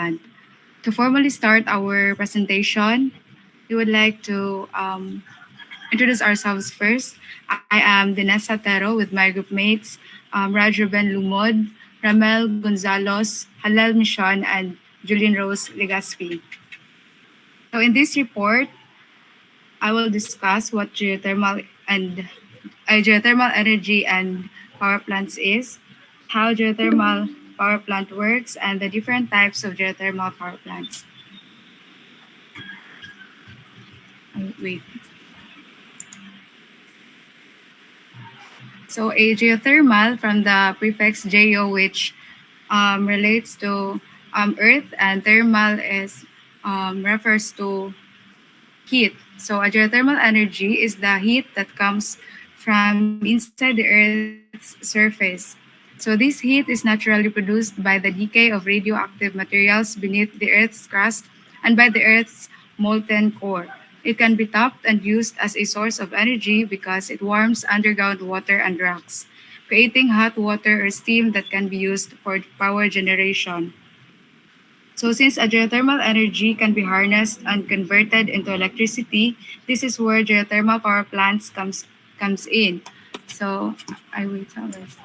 plant. To formally start our presentation, we would like to introduce ourselves first. I am Dinesa Tero with my group mates, Raj Ruben Lumod, Ramel Gonzalos, Halal Michon, and Julian Rose Legaspi. So in this report, I will discuss what geothermal energy and power plants is, how geothermal power plant works, and the different types of geothermal power plants. Wait. So a geothermal from the prefix geo, which relates to earth, and thermal is refers to heat. So a geothermal energy is the heat that comes from inside the Earth's surface. So this heat is naturally produced by the decay of radioactive materials beneath the Earth's crust and by the Earth's molten core. It can be tapped and used as a source of energy because it warms underground water and rocks, creating hot water or steam that can be used for power generation. So since a geothermal energy can be harnessed and converted into electricity, this is where geothermal power plants comes in. So I will tell this.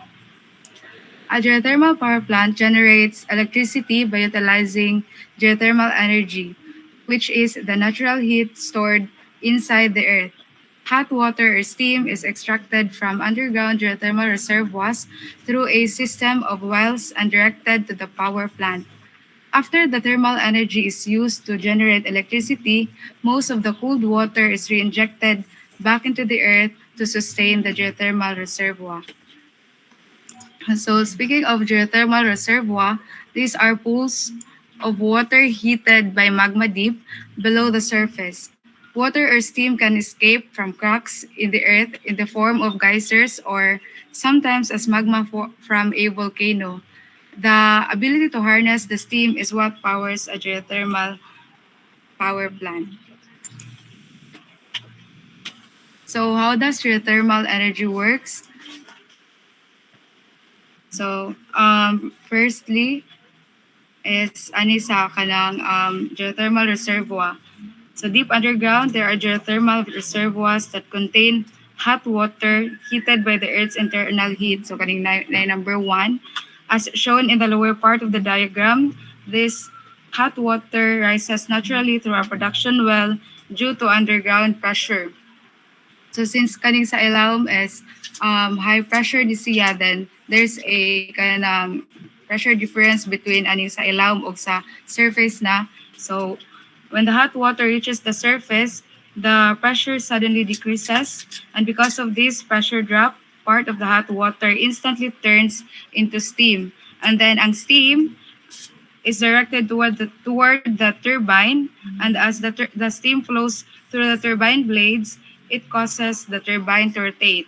A geothermal power plant generates electricity by utilizing geothermal energy, which is the natural heat stored inside the earth. Hot water or steam is extracted from underground geothermal reservoirs through a system of wells and directed to the power plant. After the thermal energy is used to generate electricity, most of the cooled water is reinjected back into the earth to sustain the geothermal reservoir. So speaking of geothermal reservoir, these are pools of water heated by magma deep below the surface. Water or steam can escape from cracks in the earth in the form of geysers or sometimes as from a volcano. The ability to harness the steam is what powers a geothermal power plant. So how does geothermal energy works? So firstly is anisa kanang geothermal reservoir. So deep underground, there are geothermal reservoirs that contain hot water heated by the Earth's internal heat. So kaning number one, as shown in the lower part of the diagram, this hot water rises naturally through a production well due to underground pressure. So since kaning sa ilawom is high pressure di siya, then there's a kanang pressure difference between aning sa ilawom ug sa surface na. So when the hot water reaches the surface, the pressure suddenly decreases, and because of this pressure drop, part of the hot water instantly turns into steam. And then ang steam is directed toward the turbine, and as the steam flows through the turbine blades, it causes the turbine to rotate.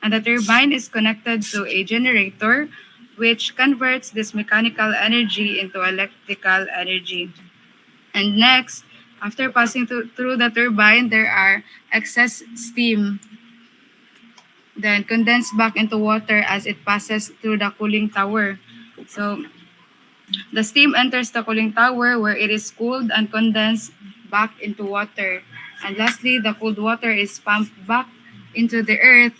And the turbine is connected to a generator, which converts this mechanical energy into electrical energy. And next, after passing through the turbine, there are excess steam, then condensed back into water as it passes through the cooling tower. So the steam enters the cooling tower where it is cooled and condensed back into water. And lastly, the cooled water is pumped back into the earth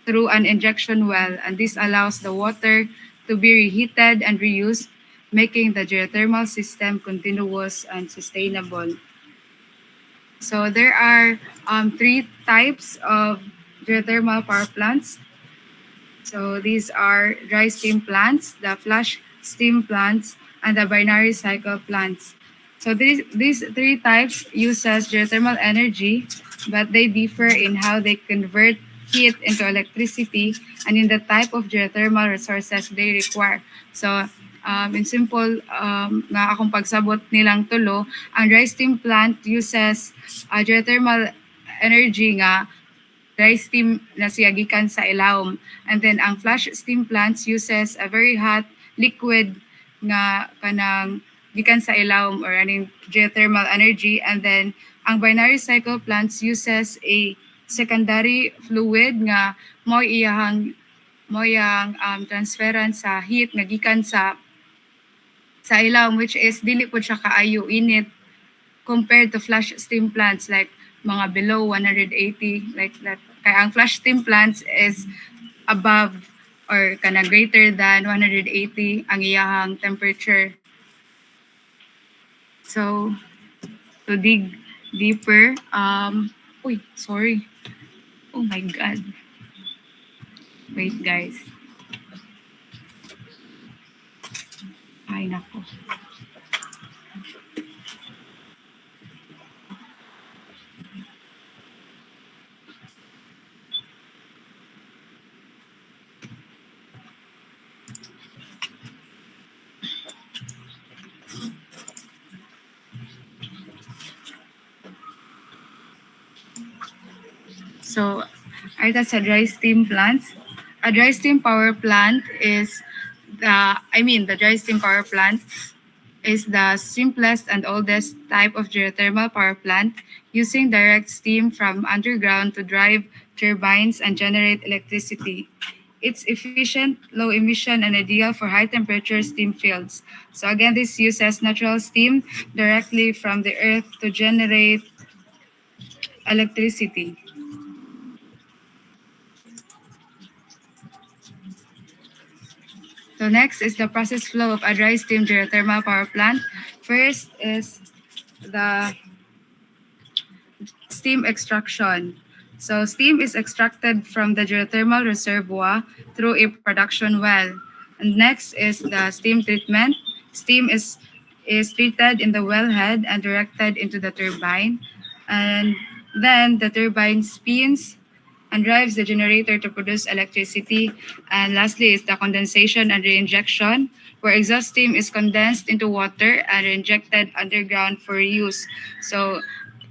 through an injection well, and this allows the water to be reheated and reused, making the geothermal system continuous and sustainable. So there are three types of geothermal power plants. So these are dry steam plants, the flash steam plants, and the binary cycle plants. So these three types uses geothermal energy, but they differ in how they convert heat into electricity and in the type of geothermal resources they require. So in simple nga akong pagsabot nilang tulo, ang dry steam plant uses geothermal energy nga dry steam na siya gikan sa ilawom. And then ang flash steam plants uses a very hot liquid nga kanang gikan sa ilawom or aning geothermal energy. And then ang binary cycle plants uses a secondary fluid nga mo iyang transference sa heat nga gikan sa sa ilawom, which is dili po siya kaayo init compared to flash steam plants like mga below 180 like that. Kaya ang flash steam plants is above or kana greater than 180 ang iyahang temperature. So to dig deeper, sorry. Oh my God. Wait guys. Ay nako. So, are that a dry steam plants? A dry steam power plant is the dry steam power plant is the simplest and oldest type of geothermal power plant using direct steam from underground to drive turbines and generate electricity. It's efficient, low emission, and ideal for high temperature steam fields. So again, this uses natural steam directly from the earth to generate electricity. So next is the process flow of a dry steam geothermal power plant. First is the steam extraction. So steam is extracted from the geothermal reservoir through a production well. And next is the steam treatment. Steam is treated in the wellhead and directed into the turbine. And then the turbine spins and drives the generator to produce electricity. And lastly is the condensation and reinjection, where exhaust steam is condensed into water and reinjected underground for use. So,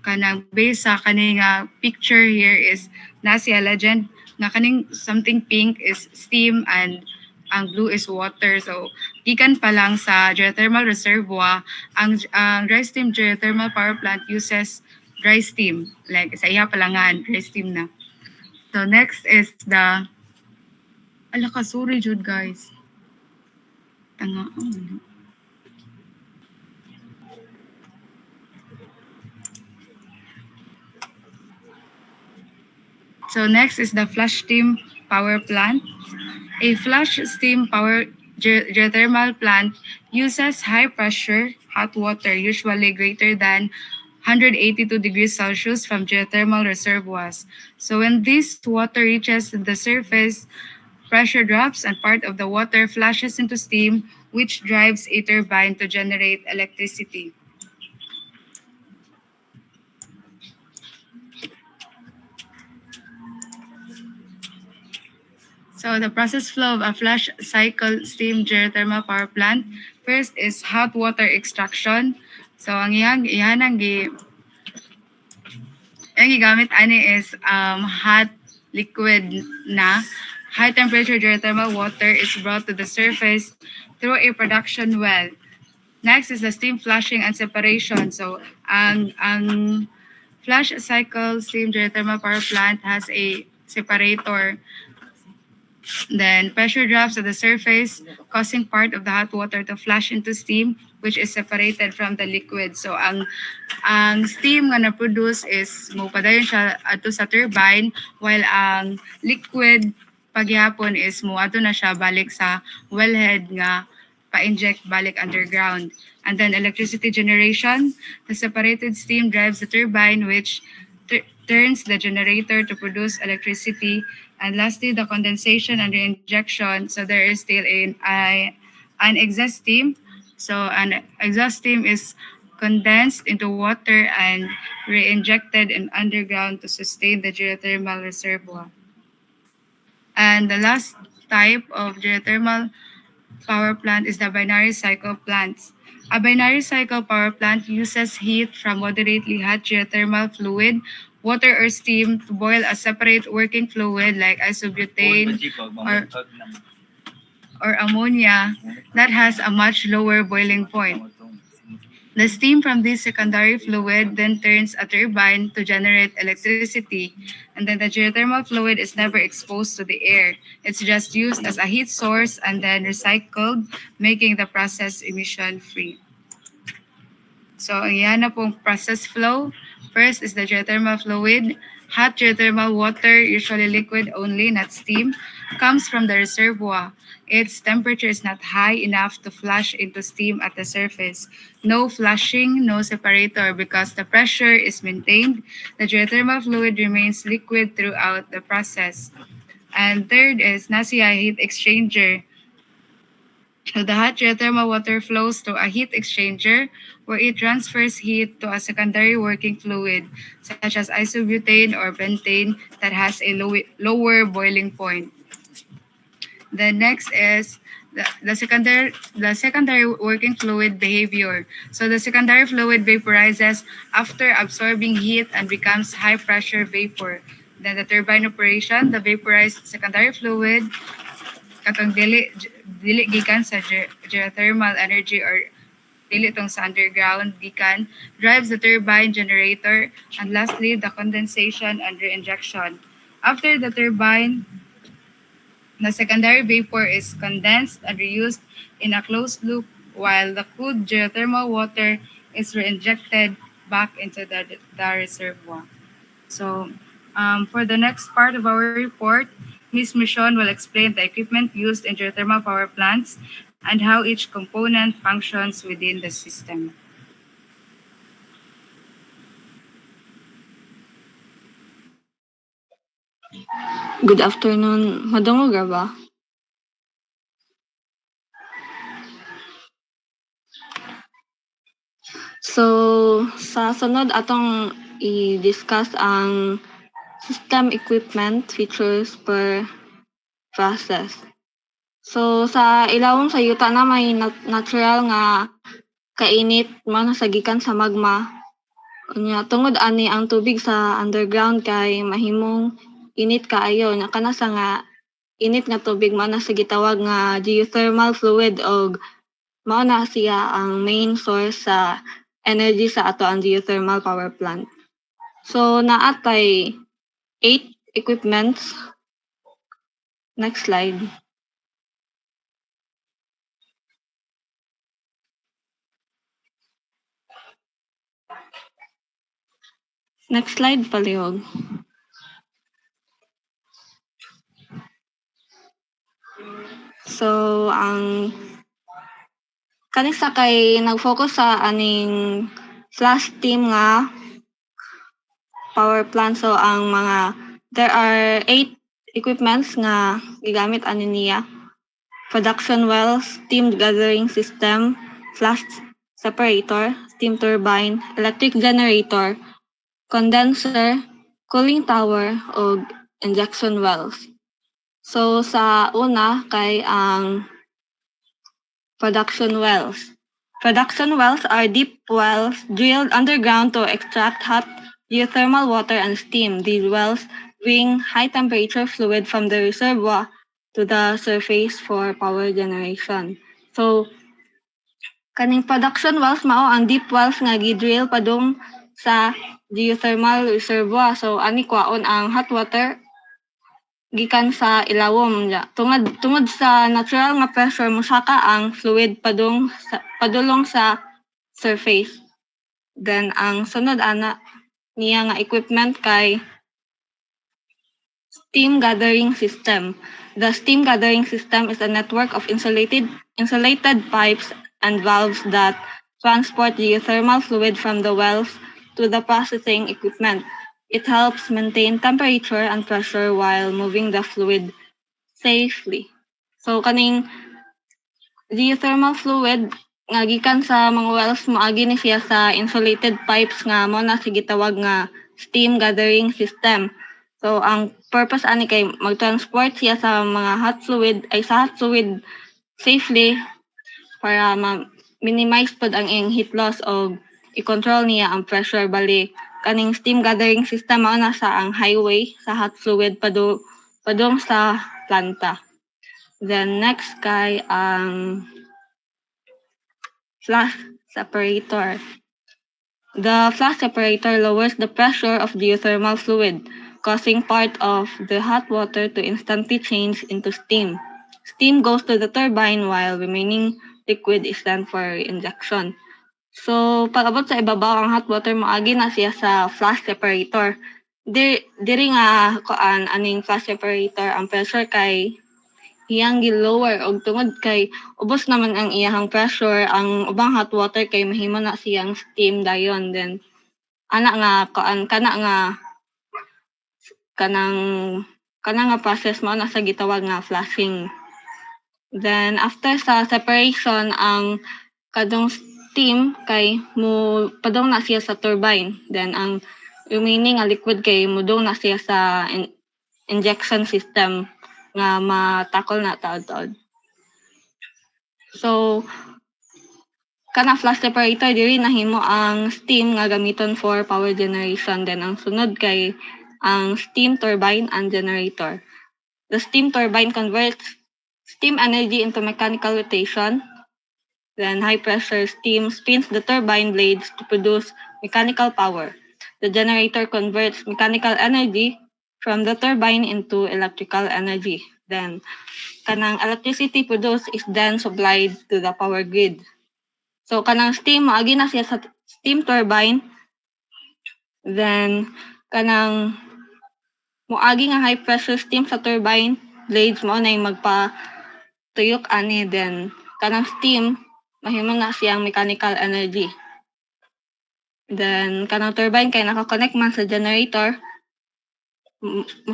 kanang based sa kaning picture here is nasi a legend nga kaning something pink is steam and ang blue is water. So, gikan pa lang sa geothermal reservoir, ang dry steam geothermal power plant uses dry steam. Like, sa iya palangan, dry steam na. So next is the sorry Jude guys. Tanga. So next is the flash steam power plant. A flash steam power geothermal plant uses high pressure hot water, usually greater than 182 degrees Celsius from geothermal reservoirs. So when this water reaches the surface, pressure drops and part of the water flashes into steam, which drives a turbine to generate electricity. So the process flow of a flash cycle steam geothermal power plant, first is hot water extraction. So ang gigamit ani is hot liquid na high temperature geothermal water is brought to the surface through a production well. Next is the steam flushing and separation. So ang flash cycle steam geothermal power plant has a separator. Then pressure drops at the surface, causing part of the hot water to flash into steam, which is separated from the liquid. So ang steam nga na-produce is mupadayon siya ato sa turbine, while ang liquid paghihapon is muadto na siya balik sa wellhead nga pa-inject balik underground. And then electricity generation, the separated steam drives the turbine, which turns the generator to produce electricity. And lastly, the condensation and reinjection. So there is still an exhaust steam. So an exhaust steam is condensed into water and re-injected in underground to sustain the geothermal reservoir. And the last type of geothermal power plant is the binary cycle plants. A binary cycle power plant uses heat from moderately hot geothermal fluid, water or steam to boil a separate working fluid like isobutane or ammonia that has a much lower boiling point. The steam from this secondary fluid then turns a turbine to generate electricity, and then the geothermal fluid is never exposed to the air. It's just used as a heat source and then recycled, making the process emission free. So, ayan na pong process flow. First is the geothermal fluid. Hot geothermal water, usually liquid only, not steam, comes from the reservoir. Its temperature is not high enough to flush into steam at the surface. No flushing, no separator because the pressure is maintained. The geothermal fluid remains liquid throughout the process. And third is NASIA heat exchanger. So the hot geothermal water flows to a heat exchanger where it transfers heat to a secondary working fluid such as isobutane or pentane that has a lower boiling point. The next is the secondary working fluid behavior. So the secondary fluid vaporizes after absorbing heat and becomes high pressure vapor. Then the turbine operation, the vaporized secondary fluid katong dili gikan sa geothermal energy or dili tong sa underground gikan drives the turbine generator, and lastly the condensation and reinjection. After the turbine, the secondary vapor is condensed and reused in a closed loop while the cooled geothermal water is reinjected back into the reservoir. So, for the next part of our report, Ms. Michon will explain the equipment used in geothermal power plants and how each component functions within the system. Good afternoon. Madungog ra ba? So, sa sunod atong i-discuss ang system equipment features per process. So, sa ilawom sa yuta na may natural nga kainit man sa gikan sa magma. Unya tungod ani ang tubig sa underground kay mahimong init kaayo nya kana sa nga init nga tubig man sa gitawag nga geothermal fluid og mao na siya ang main source sa energy sa ato ang geothermal power plant. So naatay 8 equipments. Next slide. Next slide palihog. So ang kanisa kay nag-focus sa aning flash steam nga power plant. So ang there are 8 equipments nga gigamit ani niya. Production well, steam gathering system, flash separator, steam turbine, electric generator, condenser, cooling tower, o injection wells. So sa una kay ang production wells. Production wells are deep wells drilled underground to extract hot geothermal water and steam. These wells bring high temperature fluid from the reservoir to the surface for power generation. So, kaning production wells mao ang deep wells nga gidrill padung sa geothermal reservoir. So, ani kwaon ang hot water gikan sa ilawom niya. Tungod sa natural nga pressure mosaka ang fluid padulong sa surface. Then ang sunod ana niya nga equipment kay steam gathering system. The steam gathering system is a network of insulated pipes and valves that transport geothermal fluid from the wells to the processing equipment. It helps maintain temperature and pressure while moving the fluid safely. So kaning geothermal fluid nga gikan sa mga wells moagi ni siya sa insulated pipes nga mo na gitawag nga steam gathering system. So ang purpose ani kay mag-transport siya sa mga hot fluid safely para minimize pod ang iyang heat loss o i-control niya ang pressure bali kaning steam gathering system mao na sa ang highway sa hot fluid padung sa planta. Then next kay ang separator. The flash separator lowers the pressure of geothermal fluid, causing part of the hot water to instantly change into steam. Steam goes to the turbine while remaining liquid is sent for injection. So, pag abot sa ibabaw ang hot water moagi na siya sa flash separator. Diri nga kuan aning flash separator ang pressure kay iyang gi-lower og tungod kay ubos naman ang iyahang pressure, ang ubang hot water kay mahimo na siyang steam dayon. Then ana nga kuan kanang nga process mo na sa gitawag nga flashing. Then after sa separation ang kadong steam kay mo padong na siya sa turbine. Then ang remaining nga liquid kay mudong na siya sa injection system nga matakol na taod-taod. So kana flash separator diri nahimo ang steam nga gamiton for power generation. Then ang sunod kay ang steam turbine and generator. The steam turbine converts steam energy into mechanical rotation. Then high pressure steam spins the turbine blades to produce mechanical power. The generator converts mechanical energy from the turbine into electrical energy. Then kanang electricity produced is then supplied to the power grid. So kanang steam moagi na siya sa steam turbine. Then kanang moagi nga high pressure steam sa turbine blades mo na yung magpa-tuyok ani. Then kanang steam mahimo na siyang mechanical energy. Then kanang turbine kay naka-connect man sa generator.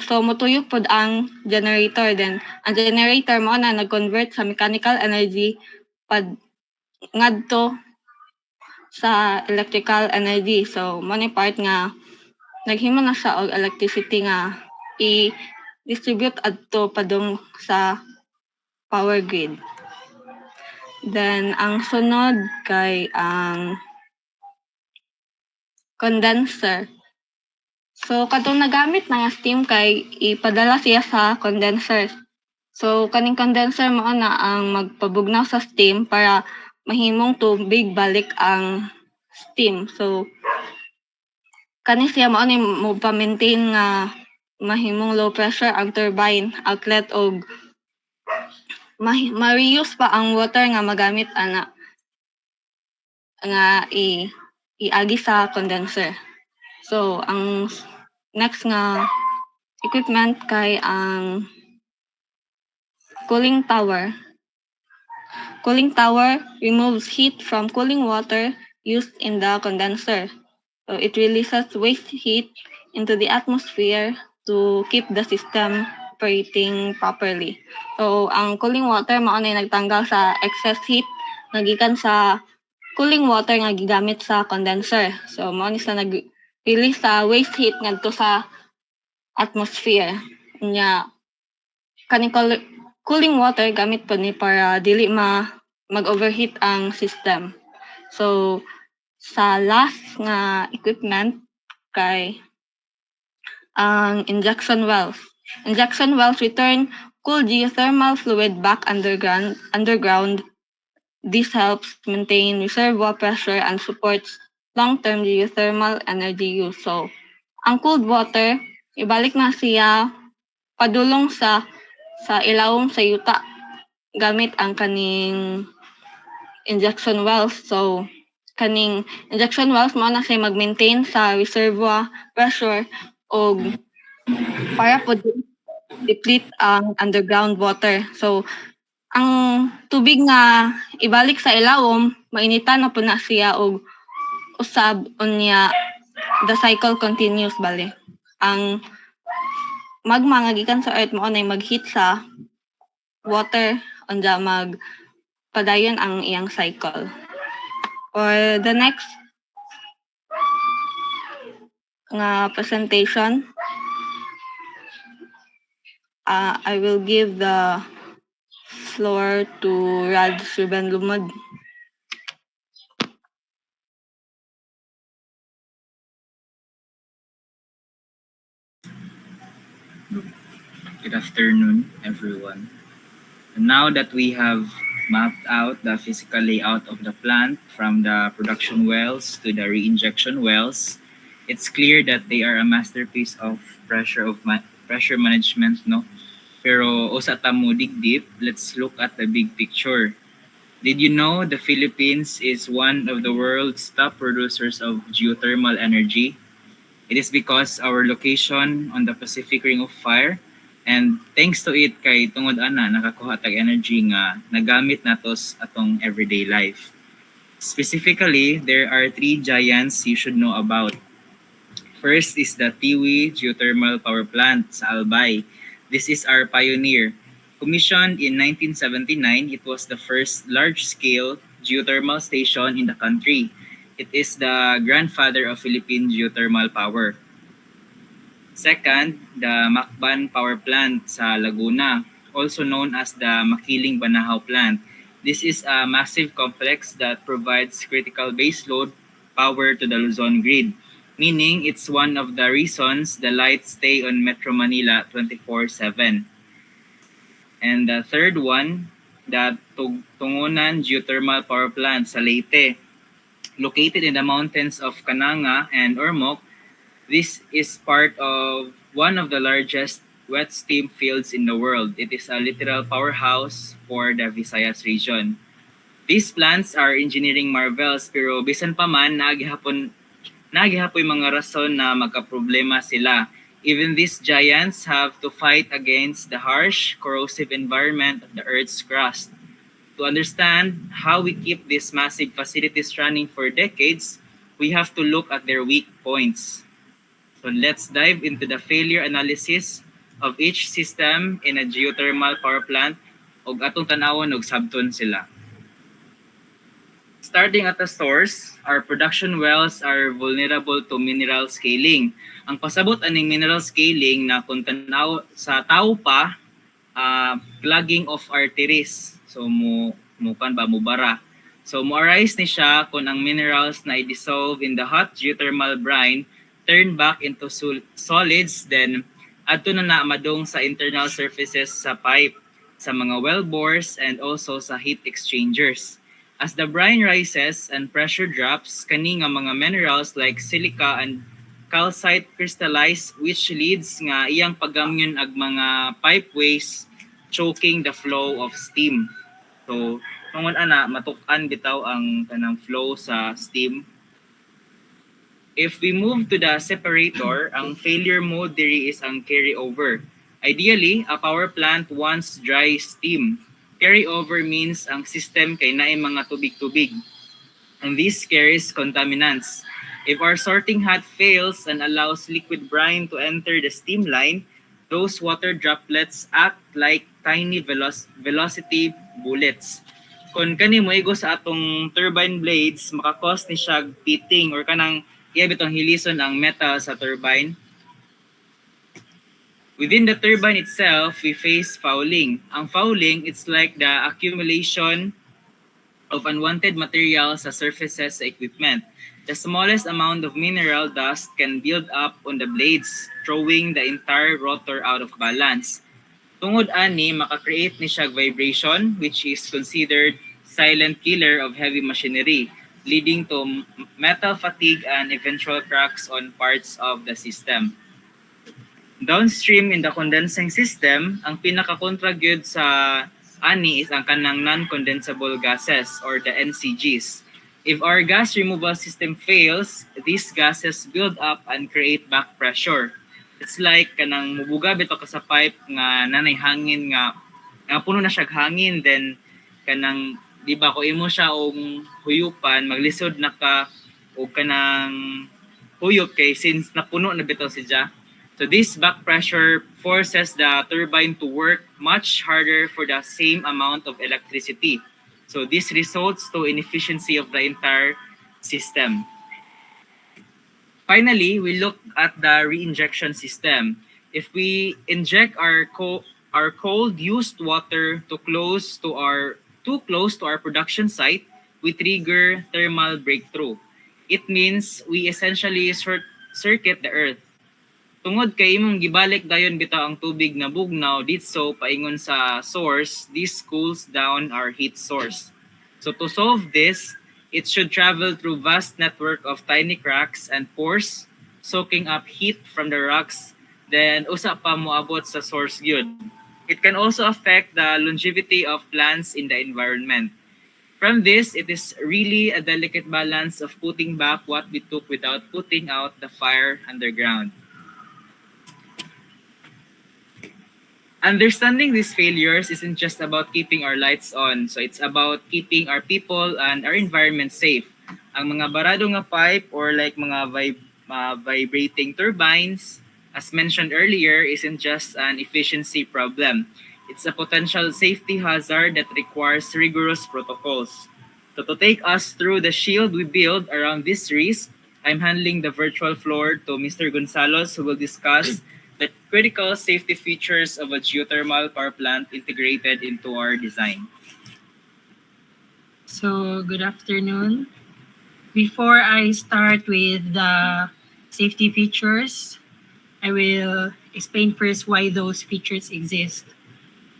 So motuyok pod ang generator. Then ang generator mo na nag-convert sa mechanical energy pad ngadto sa electrical energy. So mo ni part nga naghimo na siya og electricity nga i-distribute adto padung sa power grid. Then ang sunod kay ang condenser. So katong nagamit na nga steam kay ipadala siya sa condenser. So kaning condenser mao na ang magpabugnaw sa steam para mahimong tubig balik ang steam. So kani siya mao ni mo pa-maintain nga mahimong low pressure ang turbine outlet og ma-reuse pa ang water nga magamit ana nga iagi sa condenser. So ang next nga equipment kay ang cooling tower. Cooling tower removes heat from cooling water used in the condenser. So it releases waste heat into the atmosphere to keep the system operating properly. So ang cooling water mao na nagtanggal sa excess heat nga gikan sa cooling water nga gigamit sa condenser. So mao ni sa nag-release sa waste heat ngadto sa atmosphere. Nya kaning cooling water gamit po ni para dili mag-overheat ang system. So sa last nga equipment kay ang injection wells. Injection wells return cool geothermal fluid back underground. This helps maintain reservoir pressure and supports long-term geothermal energy use. So, ang cooled water, ibalik na siya padulong sa ilawom sa yuta gamit ang kaning injection wells. So, kaning injection wells mo na siya mag-maintain sa reservoir pressure o para po deplete ang underground water. So, ang tubig nga ibalik sa ilawom, mainitan na po na siya og usab unya the cycle continues bale. Ang magma nga gikan sa earth mao nay mag-heat sa water unya padayon ang iyang cycle. For the next nga presentation, I will give the floor to Raj Ruben Lumad. Good afternoon, everyone. And now that we have mapped out the physical layout of the plant from the production wells to the reinjection wells. It's clear that they are a masterpiece of pressure management, no? Pero usa ta mo dig deep, let's look at the big picture. Did you know the Philippines is one of the world's top producers of geothermal energy? It is because our location on the Pacific Ring of Fire, and thanks to it kay tungod ana nakakuha tag energy nga nagamit natos atong everyday life. Specifically, there are three giants you should know about. First is the Tiwi Geothermal Power Plant sa Albay. This is our pioneer. Commissioned in 1979, it was the first large-scale geothermal station in the country. It is the grandfather of Philippine geothermal power. Second, the Macban Power Plant sa Laguna, also known as the Makiling Banahaw Plant. This is a massive complex that provides critical baseload power to the Luzon grid, meaning it's one of the reasons the lights stay on Metro Manila 24/7. And the third one, the Tungunan Geothermal Power Plant sa Leyte. Located in the mountains of Cananga and Ormoc, this is part of one of the largest wet steam fields in the world. It is a literal powerhouse for the Visayas region. These plants are engineering marvels pero bisan pa man nagihapoy mga rason na magkaproblema sila. Even these giants have to fight against the harsh, corrosive environment of the Earth's crust. To understand how we keep these massive facilities running for decades, we have to look at their weak points. So let's dive into the failure analysis of each system in a geothermal power plant ug atong tanawon og sabton sila. Starting at the source, our production wells are vulnerable to mineral scaling. Ang pasabot aning mineral scaling na kung tanaw sa tao pa, clogging of arteries. So mubara. So mo-arise ni siya kung ang minerals na i-dissolve in the hot geothermal brine turn back into solids, then adto na madong sa internal surfaces sa pipe, sa mga well bores, and also sa heat exchangers. As the brine rises and pressure drops, kani nga mga minerals like silica and calcite crystallize, which leads nga iyang paggamyon ag mga pipeways, choking the flow of steam. So, tungod ana matuk-an bitaw ang kanang flow sa steam. If we move to the separator, ang failure mode diri is ang carryover. Ideally, a power plant wants dry steam. Carryover means ang system kay naay mga tubig-tubig. And this carries contaminants. If our sorting hat fails and allows liquid brine to enter the steam line, those water droplets act like tiny velocity bullets. Kung kani mo igo sa atong turbine blades, makakos ni siya pitting or kanang iya bitong hilison ang metal sa turbine. Within the turbine itself, we face fouling. Ang fouling, it's like the accumulation of unwanted material sa surfaces sa equipment. The smallest amount of mineral dust can build up on the blades, throwing the entire rotor out of balance. Tungod ani, makakreate ni siya vibration, which is considered silent killer of heavy machinery, leading to metal fatigue and eventual cracks on parts of the system. Downstream in the condensing system, ang pinaka-kontra gyud sa ani is ang kanang non-condensable gases or the NCGs. If our gas removal system fails, these gases build up and create back pressure. It's like kanang mubuga bitaw ka sa pipe nga nanay hangin nga puno na siya hangin, then kanang di ba ko imo siya og huyupan maglisod na ka og kanang huyop kay since napuno na bitaw siya. So this back pressure forces the turbine to work much harder for the same amount of electricity. So this results to inefficiency of the entire system. Finally, we look at the reinjection system. If we inject our cold used water too close to our production site, we trigger thermal breakthrough. It means we essentially circuit the earth. tungod kay imong gibalik dayon bitaw ang tubig na bugnaw dito paingon sa source, this cools down our heat source. So to solve this, it should travel through vast network of tiny cracks and pores, soaking up heat from the rocks, then usa pa moabot sa source gyud. It can also affect the longevity of plants in the environment. From this, it is really a delicate balance of putting back what we took without putting out the fire underground. Understanding these failures isn't just about keeping our lights on, so it's about keeping our people and our environment safe. Ang mga barado nga pipe or like mga vibrating turbines, as mentioned earlier, isn't just an efficiency problem. It's a potential safety hazard that requires rigorous protocols. So to take us through the shield we build around this risk, I'm handing the virtual floor to Mr. Gonzalez, who will discuss the critical safety features of a geothermal power plant integrated into our design. So, good afternoon. Before I start with the safety features, I will explain first why those features exist.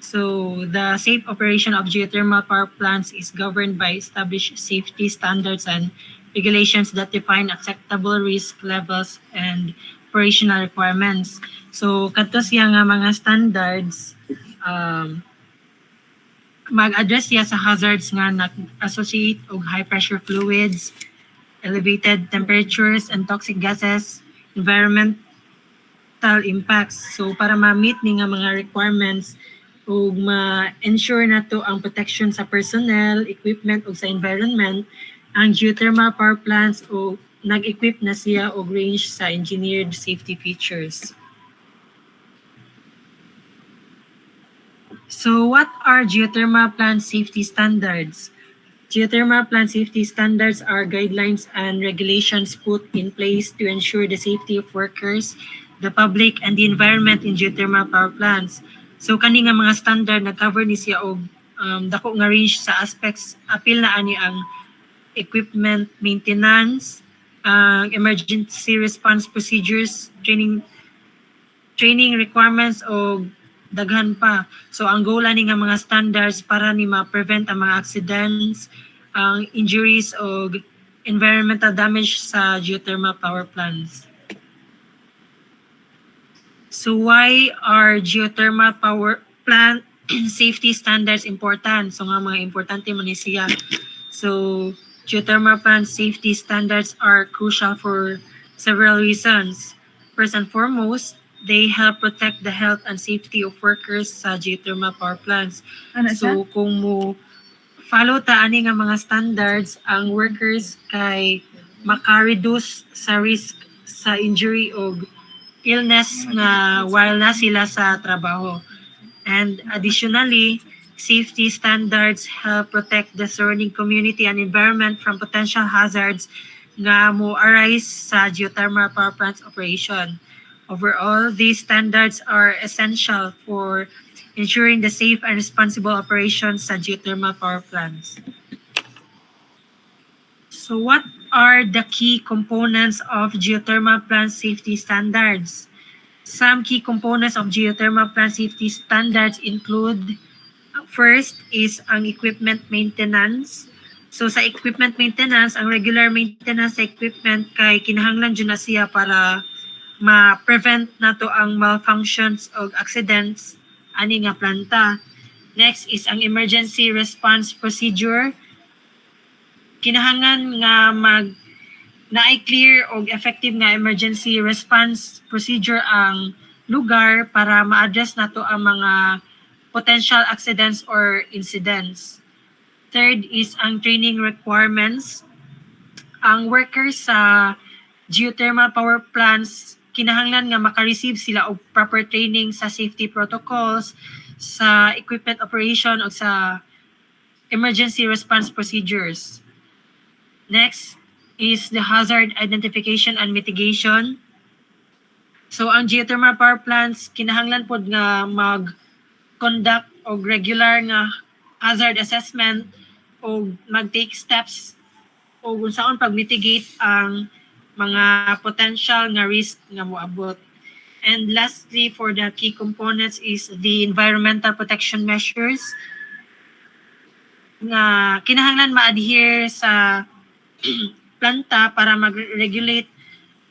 So, the safe operation of geothermal power plants is governed by established safety standards and regulations that define acceptable risk levels and operational requirements. So, kadto siya nga mga standards, mag-address siya sa hazards nga nag-associate og high pressure fluids, elevated temperatures and toxic gases, environmental impacts. So para ma-meet ni nga mga requirements ug ma-ensure na to ang protection sa personnel, equipment ug sa environment, ang geothermal power plants o nag-equip na siya og range sa engineered safety features. So what are geothermal plant safety standards? Geothermal plant safety standards are guidelines and regulations put in place to ensure the safety of workers, the public, and the environment in geothermal power plants. So kani nga mga standard nag-cover ni siya og dako nga range sa aspects, apil na ani ang equipment maintenance, emergency response procedures, training requirements o daghan pa. So ang goal ani nga mga standards para ni ma-prevent ang mga accidents, ang injuries o environmental damage sa geothermal power plants. So why are geothermal power plant safety standards important? So nga mga importante man ni siya. So geothermal plant safety standards are crucial for several reasons. First and foremost, they help protect the health and safety of workers sa geothermal power plants. So kung mo follow ta ani nga mga standards, ang workers kay maka-reduce sa risk sa injury o illness nga while na sila sa trabaho. And additionally, safety standards help protect the surrounding community and environment from potential hazards nga mo arise sa geothermal power plants operation. Overall, these standards are essential for ensuring the safe and responsible operations sa geothermal power plants. So what are the key components of geothermal plant safety standards? Some key components of geothermal plant safety standards include, first is ang equipment maintenance. So sa equipment maintenance, ang regular maintenance sa equipment kay kinahanglan dyan na siya para ma-prevent na to ang malfunctions o accidents ani nga planta. Next is ang emergency response procedure. Kinahanglan nga na-clear o effective nga emergency response procedure ang lugar para ma-address na to ang mga potential accidents or incidents. Third is ang training requirements. Ang workers sa geothermal power plants kinahanglan nga maka-receive sila og proper training sa safety protocols, sa equipment operation o sa emergency response procedures. Next is the hazard identification and mitigation. So ang geothermal power plants kinahanglan pod nga mag-conduct og regular nga hazard assessment o mag-take steps o kung saan pag-mitigate ang mga potential nga risk nga moabot. And lastly, for the key components is the environmental protection measures nga kinahanglan ma-adhere sa planta para mag-regulate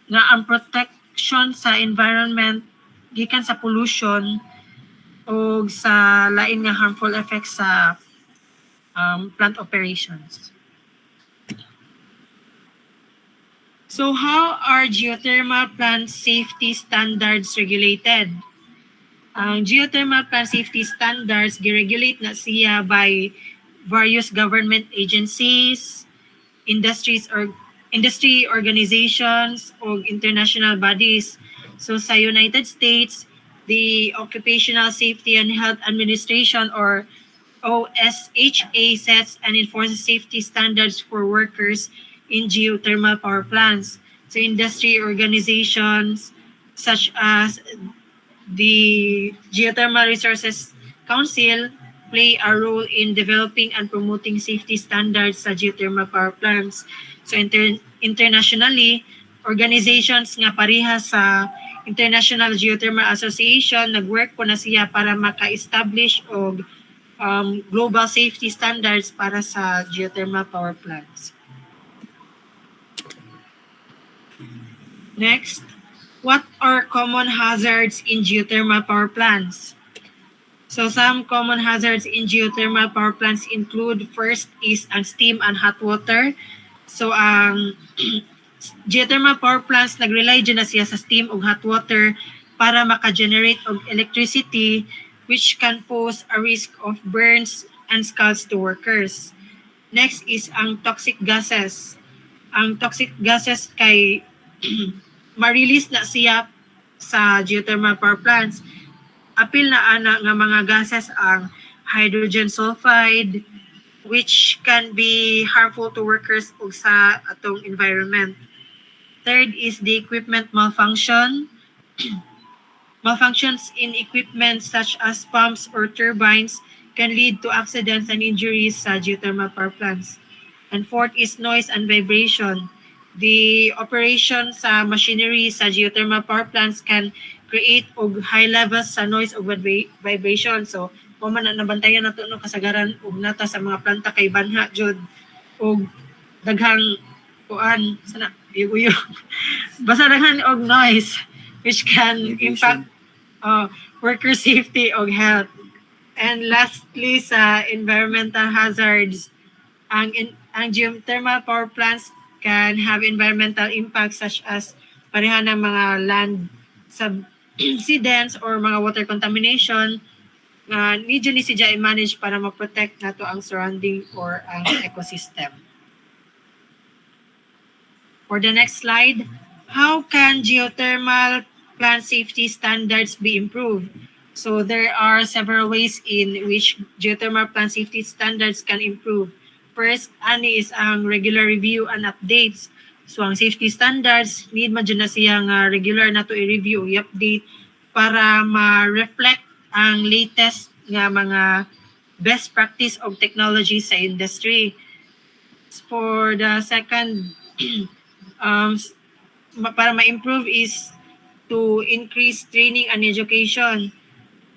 nga ang protection sa environment gikan sa pollution o sa lain nga harmful effects sa plant operations. So how are geothermal plant safety standards regulated? Ang geothermal plant safety standards giregulate na siya by various government agencies, industry organizations, o international bodies. So sa United States, the Occupational Safety and Health Administration or OSHA sets and enforces safety standards for workers in geothermal power plants. So industry organizations such as the Geothermal Resources Council play a role in developing and promoting safety standards sa geothermal power plants. So internationally, organizations nga pareha sa International Geothermal Association nag-work po na siya para maka-establish og global safety standards para sa geothermal power plants. Next, what are common hazards in geothermal power plants? So some common hazards in geothermal power plants include first is ang steam and hot water. So ang geothermal power plants nag-rely dyan na siya sa steam o hot water para maka-generate og electricity which can pose a risk of burns and scalds to workers. Next is ang toxic gases. Ang toxic gases kay ma-release na siya sa geothermal power plants. Apil na ana nga mga gases ang hydrogen sulfide which can be harmful to workers ug sa atong environment. Third is the equipment malfunction. Malfunctions in equipment such as pumps or turbines can lead to accidents and injuries sa geothermal power plants. And fourth is noise and vibration. The operation sa machinery sa geothermal power plants can create og high levels sa noise o vibration. So, kung man nabantayan nato no kasagaran og nata sa mga planta kay banha jud og daghang kuan sana yuyo. Basta daghan og noise which can impact worker safety og health. And lastly sa environmental hazards, ang geothermal power plants can have environmental impacts such as pareha ng mga land subsidence or mga water contamination na need ni siya i-manage para ma-protect nato ang surrounding or ang ecosystem. For the next slide, how can geothermal plant safety standards be improved? So there are several ways in which geothermal plant safety standards can improve. First, ani is ang regular review and updates. So ang safety standards, need man dyan na siyang regular na to i-review, i-update para ma-reflect ang latest nga mga best practice of technology sa industry. For the second, para ma-improve is to increase training and education.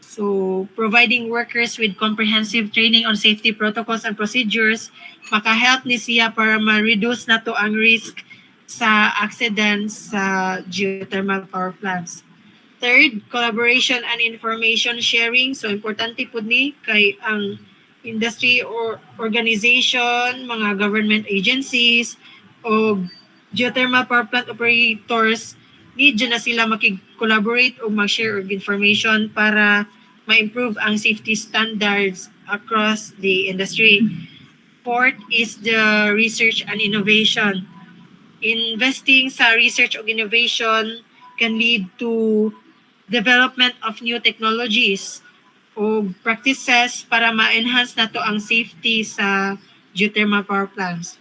So providing workers with comprehensive training on safety protocols and procedures, maka-help ni siya para ma-reduce na to ang risk sa accidents sa geothermal power plants. Third, collaboration and information sharing. So importante po ni kay ang industry or organization, mga government agencies, o geothermal power plant operators, need dyan na sila makig-collaborate o mag-share of information para ma-improve ang safety standards across the industry. Fourth is the research and innovation. Investing sa research o innovation can lead to development of new technologies o practices para ma-enhance nato ang safety sa geothermal power plants.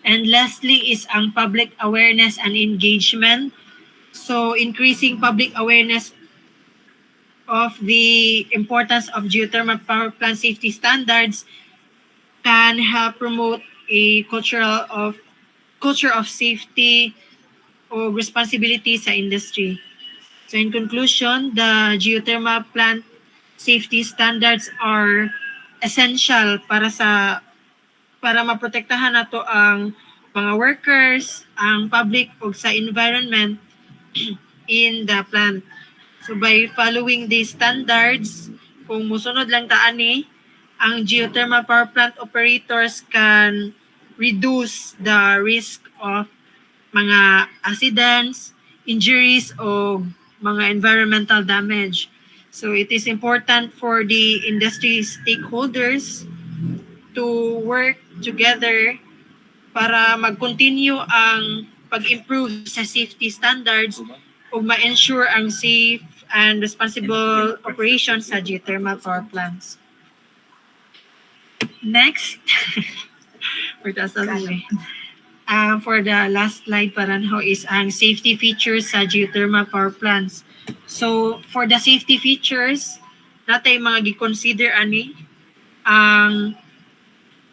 And lastly is ang public awareness and engagement. So increasing public awareness of the importance of geothermal power plant safety standards can help promote a culture of safety o responsibility sa industry. So in conclusion, the geothermal plant safety standards are essential para maprotektahan nato ang mga workers, ang public ug sa environment in the plant. So by following these standards, kung musunod lang ta ani, ang geothermal power plant operators can reduce the risk of mga accidents, injuries o mga environmental damage. So it is important for the industry stakeholders to work together para mag-continue ang pag-improve sa safety standards o ma-ensure ang safe and responsible operation sa geothermal power plants. Next, for the last slide is ang safety features sa geothermal power plants. So for the safety features, natay mga gi-consider ani ang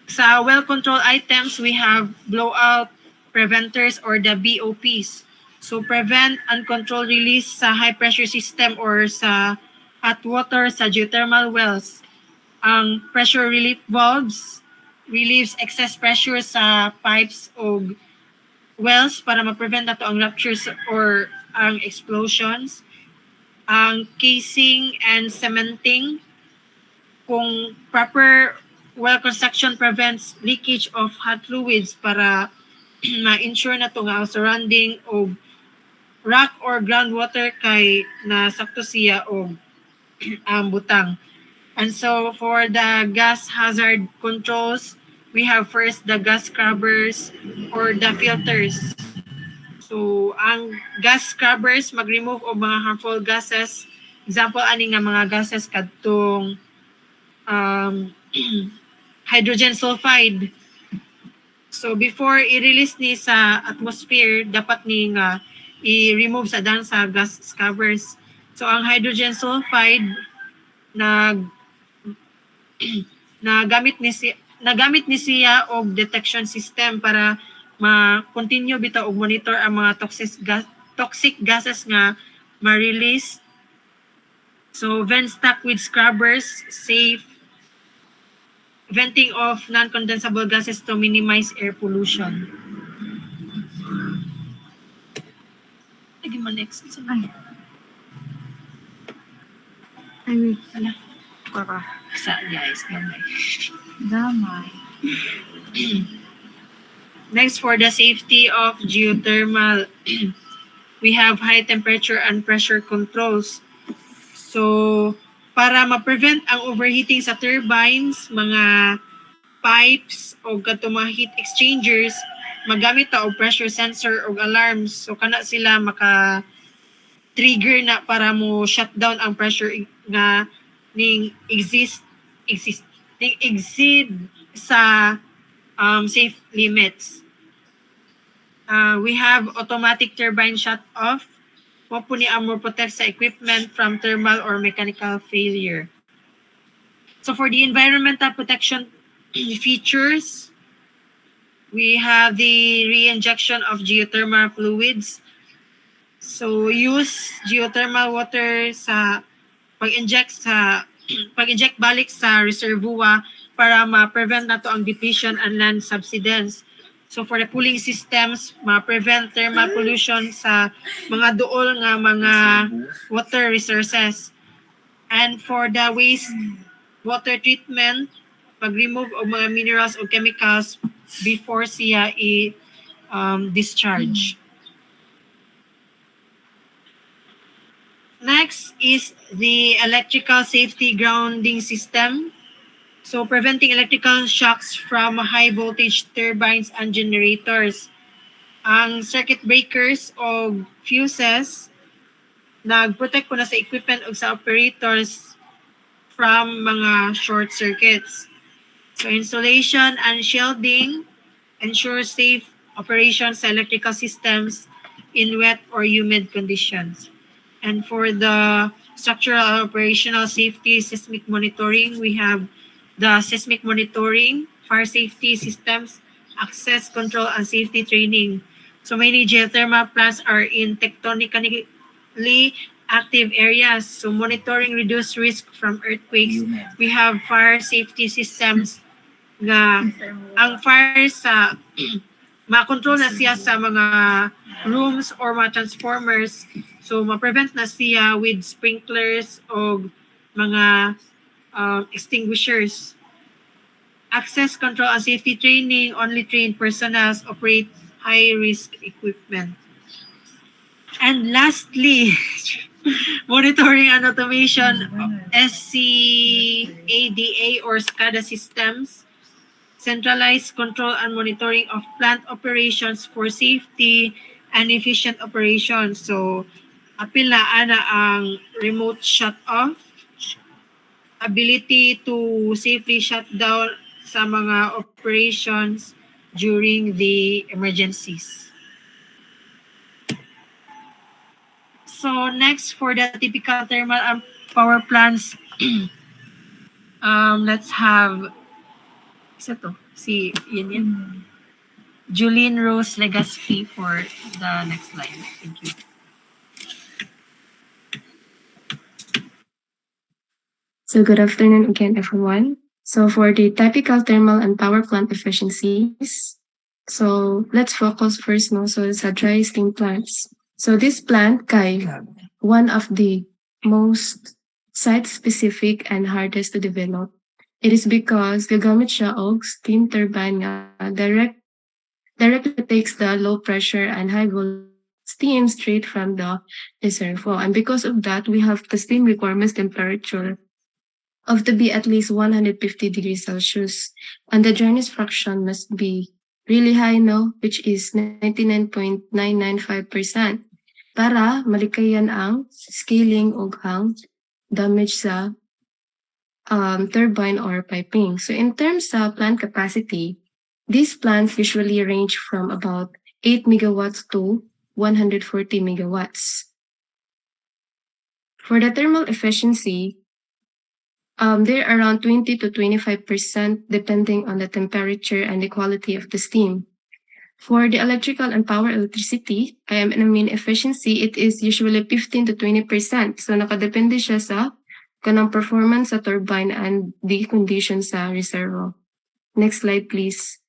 sa well control items, we have blowout preventers or the BOPs. So prevent uncontrolled release sa high pressure system or sa hot water sa geothermal wells. Ang pressure relief valves relieves excess pressure sa pipes o wells para ma-prevent nato ang ruptures or ang explosions. Ang casing and cementing, kung proper well construction prevents leakage of hot fluids para ma-ensure na ito nga ang surrounding o rock or groundwater kay nasakto siya o ang butang. And so for the gas hazard controls, we have first the gas scrubbers or the filters. So ang gas scrubbers mag-remove o mga harmful gases. Example ani nga mga gases kadtong hydrogen sulfide. So before i-release ni sa atmosphere, dapat ni nga i-remove sa dan sa gas scrubbers. So ang hydrogen sulfide nagamit ni siya og detection system para ma-continue bitaw og monitor ang mga toxic gases nga ma-release. So vent stack with scrubbers, safe venting of non-condensable gases to minimize air pollution. Lagi mo next. Ay, wait. Ala. Baka. Sa guys, gamay. Damay. Next, for the safety of geothermal, we have high temperature and pressure controls. So, para ma-prevent ang overheating sa turbines, mga pipes o kato mga heat exchangers, magamit ta og pressure sensor o alarms. So, kana sila maka-trigger na para mo shut down ang pressure nga ning exceed sa safe limits. We have automatic turbine shut off. Mo po ni Amor protect sa equipment from thermal or mechanical failure. So for the environmental protection features, we have the reinjection of geothermal fluids. So use geothermal water sa pag-inject balik sa reservoir para ma-prevent nato ang depletion and land subsidence. So for the cooling systems, ma-prevent thermal pollution sa mga duol nga mga water resources. And for the waste water treatment, pag-remove og mga minerals o chemicals before siya discharge. Next is the electrical safety grounding system. So preventing electrical shocks from high voltage turbines and generators. Ang circuit breakers o fuses nag-protect po na sa equipment o sa operators from mga short circuits. So insulation and shielding ensure safe operation sa electrical systems in wet or humid conditions. And for the structural and operational safety seismic monitoring, we have the seismic monitoring, fire safety systems, access control, and safety training. So many geothermal plants are in tectonically active areas. So monitoring reduced risk from earthquakes. We have fire safety systems nga ang fire sa ma-control na siya sa mga rooms or mga transformers. So ma-prevent na siya with sprinklers o mga extinguishers. Access control and safety training, only trained personnel operate high-risk equipment. And lastly, monitoring and automation, SCADA or SCADA systems, centralized control and monitoring of plant operations for safety and efficient operations. So, apil na ana ang remote shut-off, ability to safely shut down sa mga operations during the emergencies. So next, for the typical thermal and power plants, let's have Julene Rose Legaspi for the next slide. Thank you. So good afternoon again, everyone. So for the typical thermal and power plant efficiencies, so let's focus first so it's a dry steam plants. So this plant kay one of the most site-specific and hardest to develop. It is because gagamit siya og steam turbine nga directly takes the low pressure and high volume steam straight from the reservoir. And because of that, we have the steam requirements temperature of to be at least 150 degrees Celsius. And the dryness fraction must be really high, which is 99.995%. Para malikayan ang scaling o ang damage sa turbine or piping. So in terms of plant capacity, these plants usually range from about 8 megawatts to 140 megawatts. For the thermal efficiency, they're around 20 to 25% depending on the temperature and the quality of the steam. For the electrical and power electricity, efficiency, it is usually 15 to 20%. So nakadepende siya sa kanang performance sa turbine and the conditions sa reservoir. Next slide, please.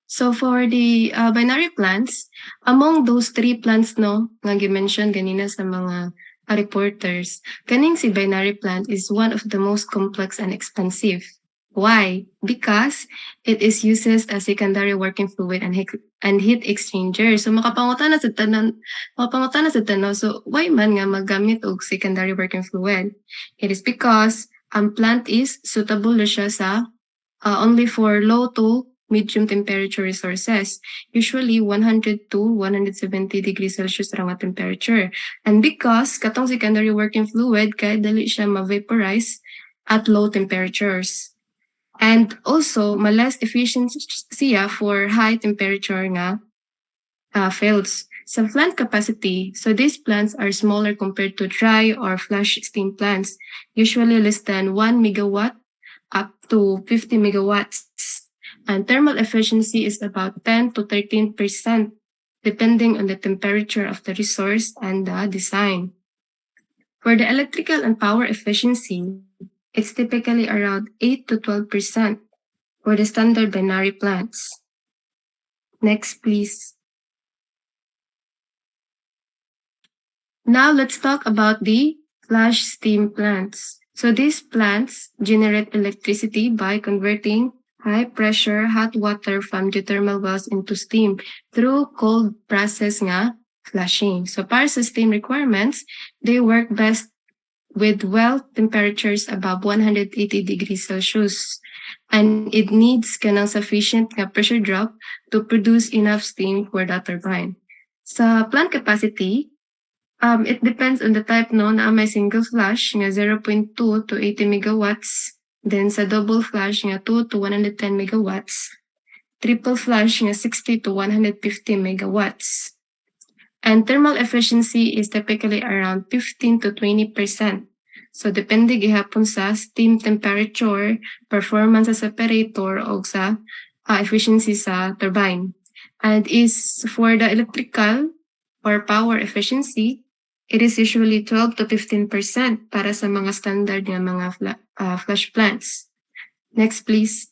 So for the binary plants, among those three plants nga gi-mention ganina sa mga reporters, kaning si binary plant is one of the most complex and expensive. Why? Because it is uses as secondary working fluid and heat exchanger. So makapangutana sa tanan, so why man nga magamit og secondary working fluid? It is because ang plant is suitable na siya sa only for low to medium temperature resources, usually 100 to 170 degrees Celsius ra nga temperature. And because katong secondary working fluid, kaya dali siya ma-vaporize at low temperatures. And also, less efficient siya for high temperature nga fields. Sa plant capacity, so these plants are smaller compared to dry or flash steam plants, usually less than 1 megawatt up to 50 megawatts. And thermal efficiency is about 10 to 13%, depending on the temperature of the resource and the design. For the electrical and power efficiency, it's typically around 8 to 12% for the standard binary plants. Next, please. Now let's talk about the flash steam plants. So these plants generate electricity by converting high-pressure hot water from geothermal wells into steam through cold process nga flashing. So para sa steam requirements, they work best with well temperatures above 180 degrees Celsius. And it needs kanang sufficient nga pressure drop to produce enough steam for the turbine. Sa plant capacity, it depends on the type na may single flash nga 0.2 to 80 megawatts. Then sa double flash nga 2 to 110 megawatts, triple flash nga 60 to 150 megawatts. And thermal efficiency is typically around 15 to 20%. So depende gihapon sa steam temperature, performance sa separator o sa efficiency sa turbine. And is for the electrical or power efficiency, it is usually 12 to 15% para sa mga standard nga mga flash plants. Next, please.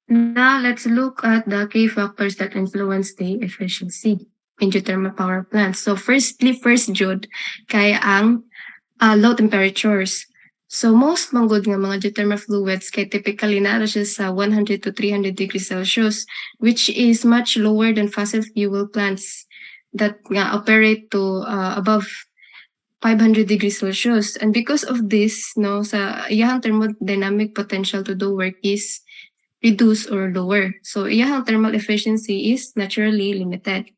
Now, let's look at the key factors that influence the efficiency in geothermal power plants. So, first Jude, kaya ang low temperatures. So, most manggod nga mga geothermal fluids kay typically na siya sa 100 to 300 degrees Celsius, which is much lower than fossil fuel plants that nga operate to above 500 degrees Celsius. And because of this, no, sa iyang thermodynamic potential to do work is reduced or lower. So, iyang thermal efficiency is naturally limited.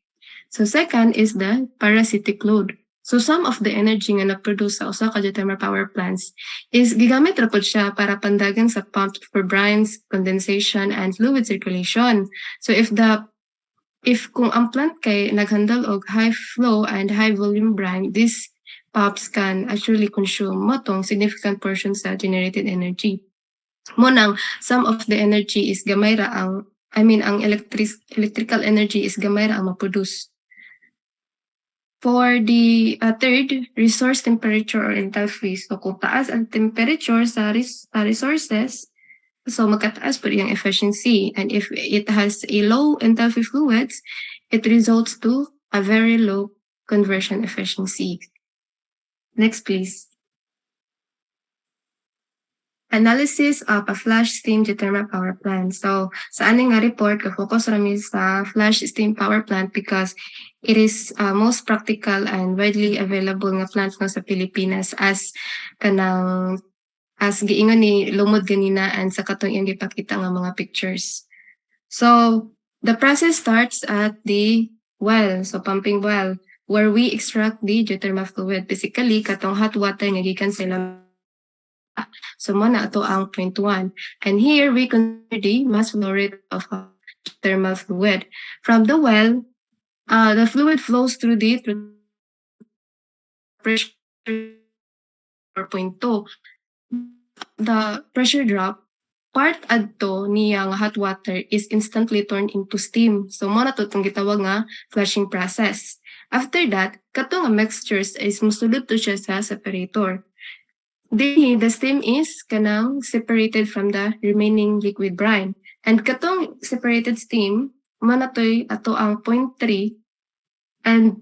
So, second is the parasitic load. So, some of the energy nga na-produce sa usa ka geothermal power plants is gigamit ra pod siya para pandagan sa pumps for brines, condensation, and fluid circulation. So, if kung ang plant kay naghandle og high flow and high volume brine, these pumps can actually consume motong significant portions sa generated energy. Munang some of the energy is gamay ra ang ang electrical energy is gamay ra ang ma-produce. For the third, resource temperature or enthalpy. So kung taas ang temperature sa resources, so magkataas po yung efficiency. And if it has a low enthalpy fluids, it results to a very low conversion efficiency. Next, please. Analysis of a flash steam geothermal power plant. So, sa aning nga report, ka-focus rami sa flash steam power plant because it is most practical and widely available nga plant no sa Pilipinas as giingon ni Lumod ganina and sa katong iyang gipakita nga mga pictures. So, the process starts at the well, so pumping well, where we extract the geothermal fluid. Basically, katong hot water nga gikan sa so, muna ito ang point 1. And here, we consider the mass flow rate of thermal fluid. From the well, the fluid flows through the pressure 4.2. The pressure drop, part adto niyang hot water is instantly turned into steam. So, muna ito itong gitawag nga flushing process. After that, katong nga mixtures is musulod to siya sa separator. Then, the steam is kanang separated from the remaining liquid brine. And katong separated steam, manatoy ato ang 0.3 and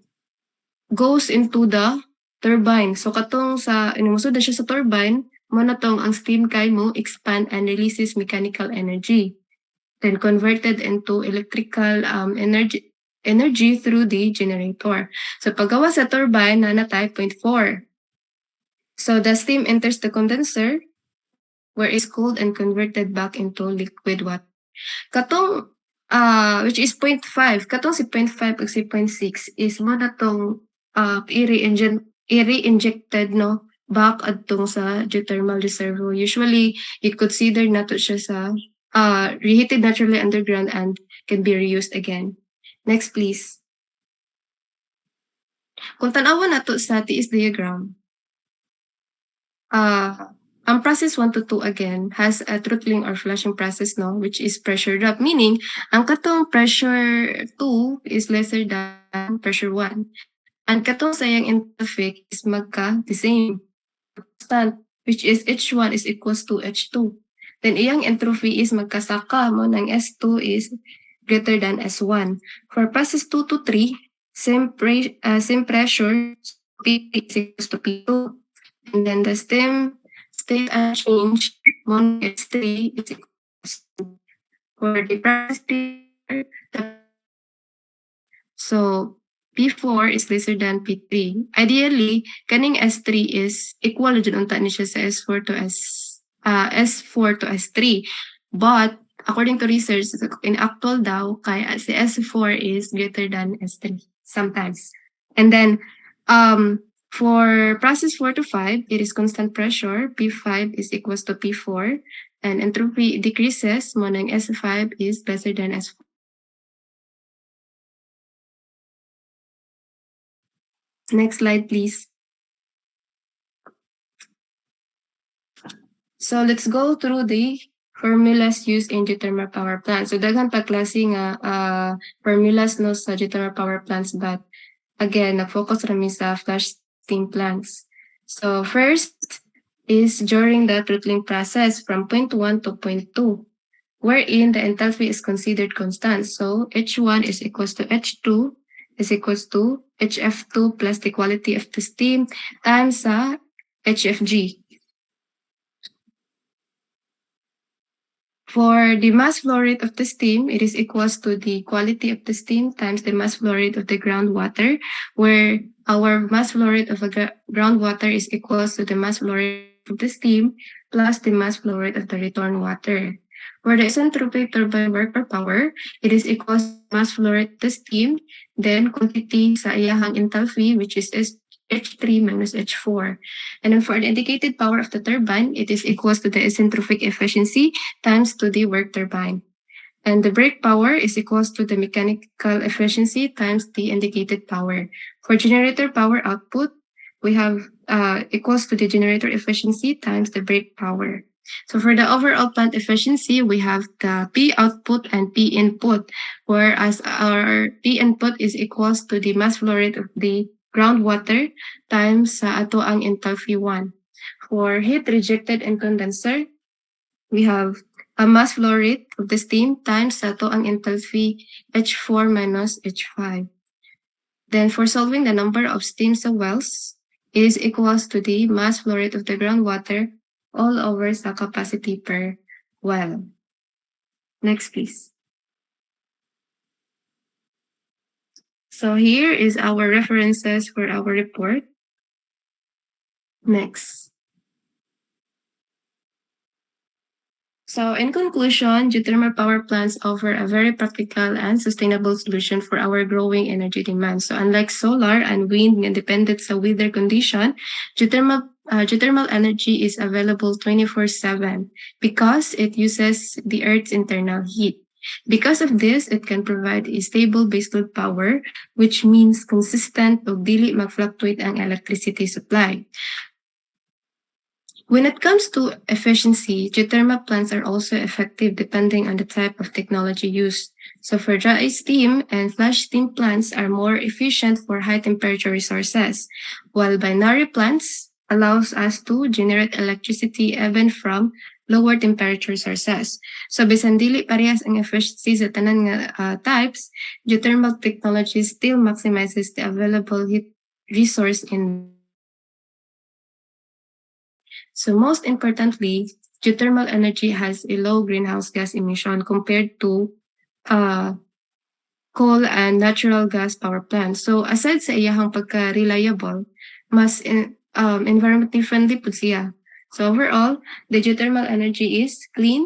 goes into the turbine. So katong sa inumusod na siya sa turbine, manatong ang steam kay mo expand and releases mechanical energy. Then converted into electrical energy through the generator. So paggawa sa turbine, nanatay 0.4. So the steam enters the condenser where it's cooled and converted back into liquid water. Katong, which is 0.5, katong si 0.5 ug si 0.6 is mo na tong i-re-injected no, back adtong sa geothermal reservoir. Usually, you consider nato siya sa reheated naturally underground and can be reused again. Next, please. Kung tanawan nato sa TS diagram, ang process 1 to 2 again has a throttling or flushing process, no, which is pressure drop, meaning ang katong pressure 2 is lesser than pressure 1. And katong sayang enthalpy is the same constant, which is H1 is equals to H2. Then iyang entropy is magkasaka mo ng S2 is greater than S1. For process 2 to 3, same pressure, P is equals to P2. And then the state unchanged, mon S3 is equals to for the process. So P4 is lesser than P3. Ideally, kaning S3 is equal jud unta ni siya sa S4 to S3. But according to research, in actual daw, kaya si S4 is greater than S3 sometimes. And then for process 4 to 5, it is constant pressure. P5 is equals to P4. And entropy decreases, mo ng S5 is lesser than S4. Next slide, please. So let's go through the formulas used in geothermal power plants. So daghan pa klase nga formulas no sa geothermal power plants, but again, nag-focus rami sa flash steam plants. So first is during the throttling process from point 1 to point 2, wherein the enthalpy is considered constant. So H1 is equals to H2 is equals to HF2 plus the quality of the steam times sa HFG. For the mass flow rate of the steam, it is equals to the quality of the steam times the mass flow rate of the groundwater, where our mass flow rate of the groundwater is equals to the mass flow rate of the steam plus the mass flow rate of the return water. For the isentropic turbine work per power, it is equals to mass flow rate of the steam, then quantity sa iyahang enthalpy, which is H3 minus H4. And then for the indicated power of the turbine, it is equals to the isentropic efficiency times to the work turbine. And the brake power is equals to the mechanical efficiency times the indicated power. For generator power output, we have equals to the generator efficiency times the brake power. So for the overall plant efficiency, we have the P output and P input, whereas our P input is equals to the mass flow rate of the groundwater times sa ato ang enthalpy 1. For heat rejected and condenser, we have a mass flow rate of the steam times sa ato ang enthalpy H4 minus H5. Then for solving the number of steam sa wells, it is equals to the mass flow rate of the groundwater all over sa capacity per well. Next, please. So here is our references for our report. Next. So in conclusion, geothermal power plants offer a very practical and sustainable solution for our growing energy demand. So unlike solar and wind nga dependent sa weather condition, geothermal energy is available 24/7 because it uses the Earth's internal heat. Because of this, it can provide a stable baseload power, which means consistent o dili mag-fluctuate ang electricity supply. When it comes to efficiency, geothermal plants are also effective depending on the type of technology used. So for dry steam and flash steam plants are more efficient for high temperature resources, while binary plants allows us to generate electricity even from lower temperature sources. So bisan dili parehas ang efficiency sa tanan nga types, geothermal technology still maximizes the available heat resource in. So most importantly, geothermal energy has a low greenhouse gas emission compared to coal and natural gas power plants. So aside sa iyahang pagka-reliable, mas environmentally friendly po siya. So overall, the geothermal energy is clean,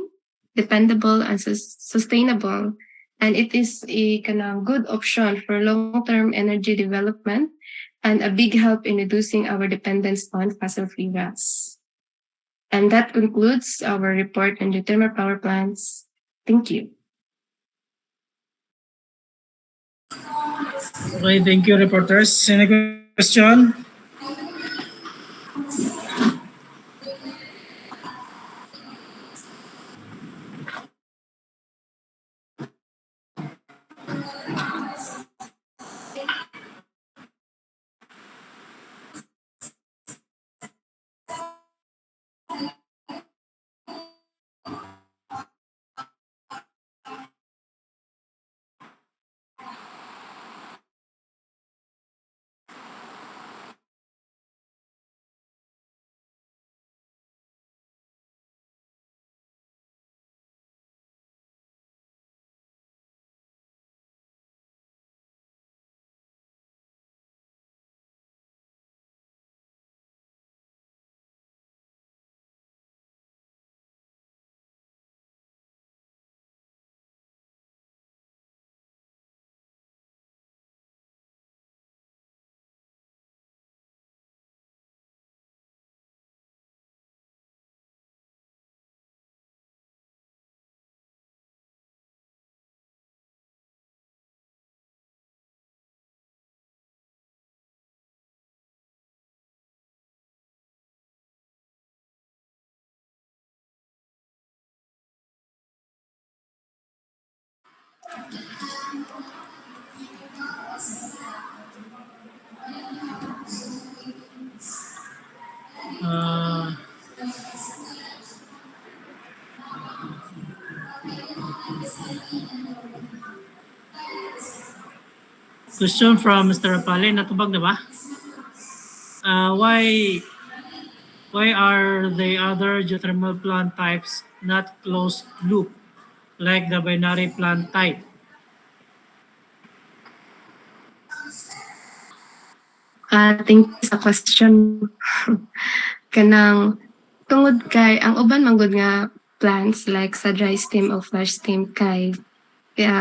dependable, and sustainable, and it is a good option for long-term energy development and a big help in reducing our dependence on fossil-free gas. And that concludes our report on geothermal power plants. Thank you. Okay, thank you, reporters. Any question? Uh, Question from Mr. Rapale. Natubag na ba? Why are the other geothermal plant types not closed loop like the binary plant type? Thank you sa question. Kanang tungod kay ang uban manggod nga plants like sa dry steam o flash steam kay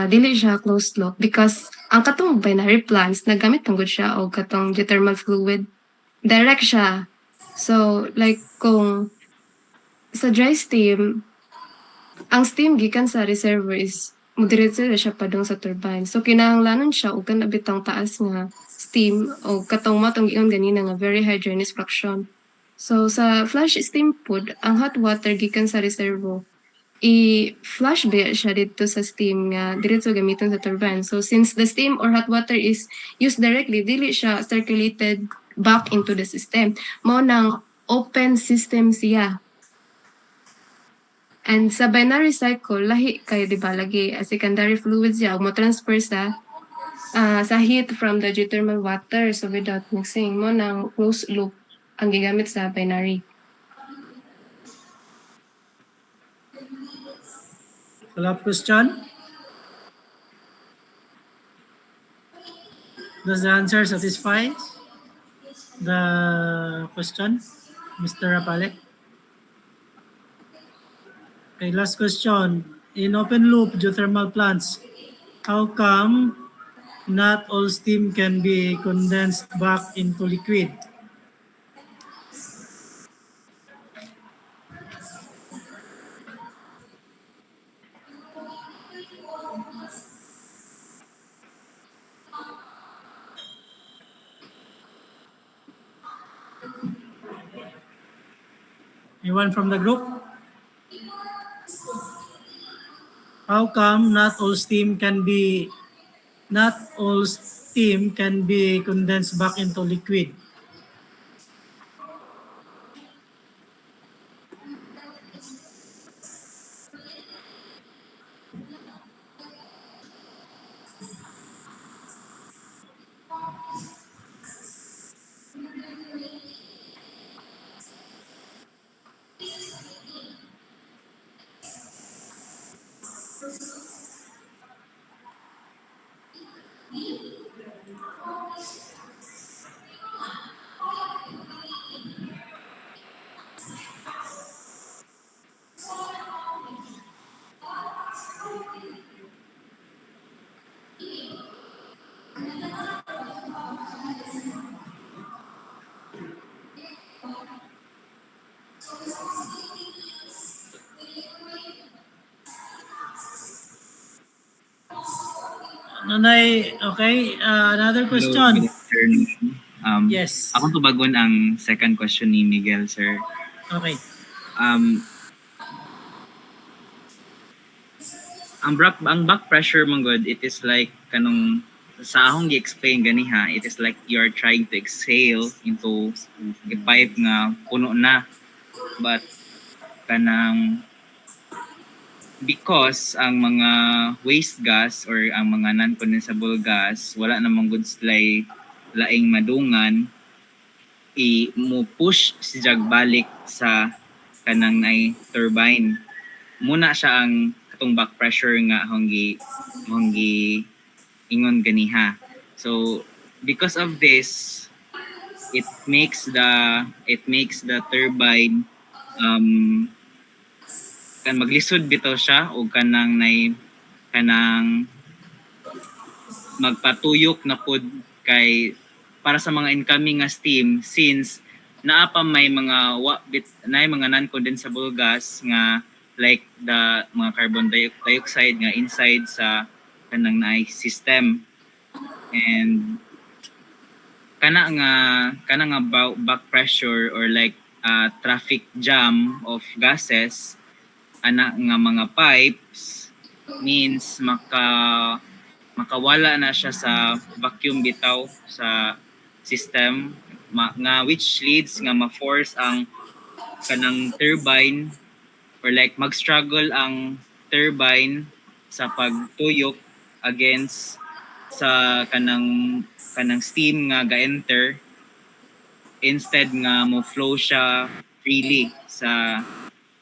dili siya closed loop because ang katong binary plants nagamit manggod siya og katong geothermal fluid direct siya. So like kung sa dry steam ang steam gikan sa reservoir is moderate siya padung sa turbine. So kinahanglanon siya og kana bitang taas nga steam o katong matong giingon ganina nga very high dryness fraction. So sa flash steam pod, ang hot water gikan sa reservoir i-flush ba siya dito sa steam nga diretso gamiton sa turbine. So since the steam or hot water is used directly, dili siya circulated back into the system. Mao nang open system siya. And sa binary cycle, lahi kayo di ba lagi secondary fluids siya mo transfer sa heat from the geothermal water. So without mixing, mo nang closed loop ang gigamit sa binary. Follow-up question? Does the answer satisfy the question, Mr. Rapale? Okay, last question. In open loop geothermal plants, how come not all steam can be condensed back into liquid? Anyone from the group? How come not all steam can be condensed back into liquid? Nanay, okay. Another Hello, question. good afternoon. Yes. Akong tubagon ang second question ni Miguel, sir. Okay. Ang back pressure manggod, it is like kanong sa akong gi-explain ganiha, it is like you are trying to exhale into a pipe nga puno na, but kanang because ang mga waste gas or ang mga non-condensable gas wala namang good slay laing madungan mo push si jag balik sa kanang ay turbine. Muna siya ang katong back pressure nga honggi ingon ganiha. So because of this, it makes the turbine kan maglisod bitaw siya o kanang magpatuyok na pod kay para sa mga incoming nga steam, since naa pa may mga mga non-condensable gas nga like the mga carbon dioxide nga inside sa kanang naay system, and kana nga back pressure or like traffic jam of gases ana nga mga pipes means makawala na siya sa vacuum bitaw sa system nga which leads nga ma-force ang kanang turbine or like mag-struggle ang turbine sa pagtuyok against sa kanang steam nga ga-enter instead nga mo flow siya freely sa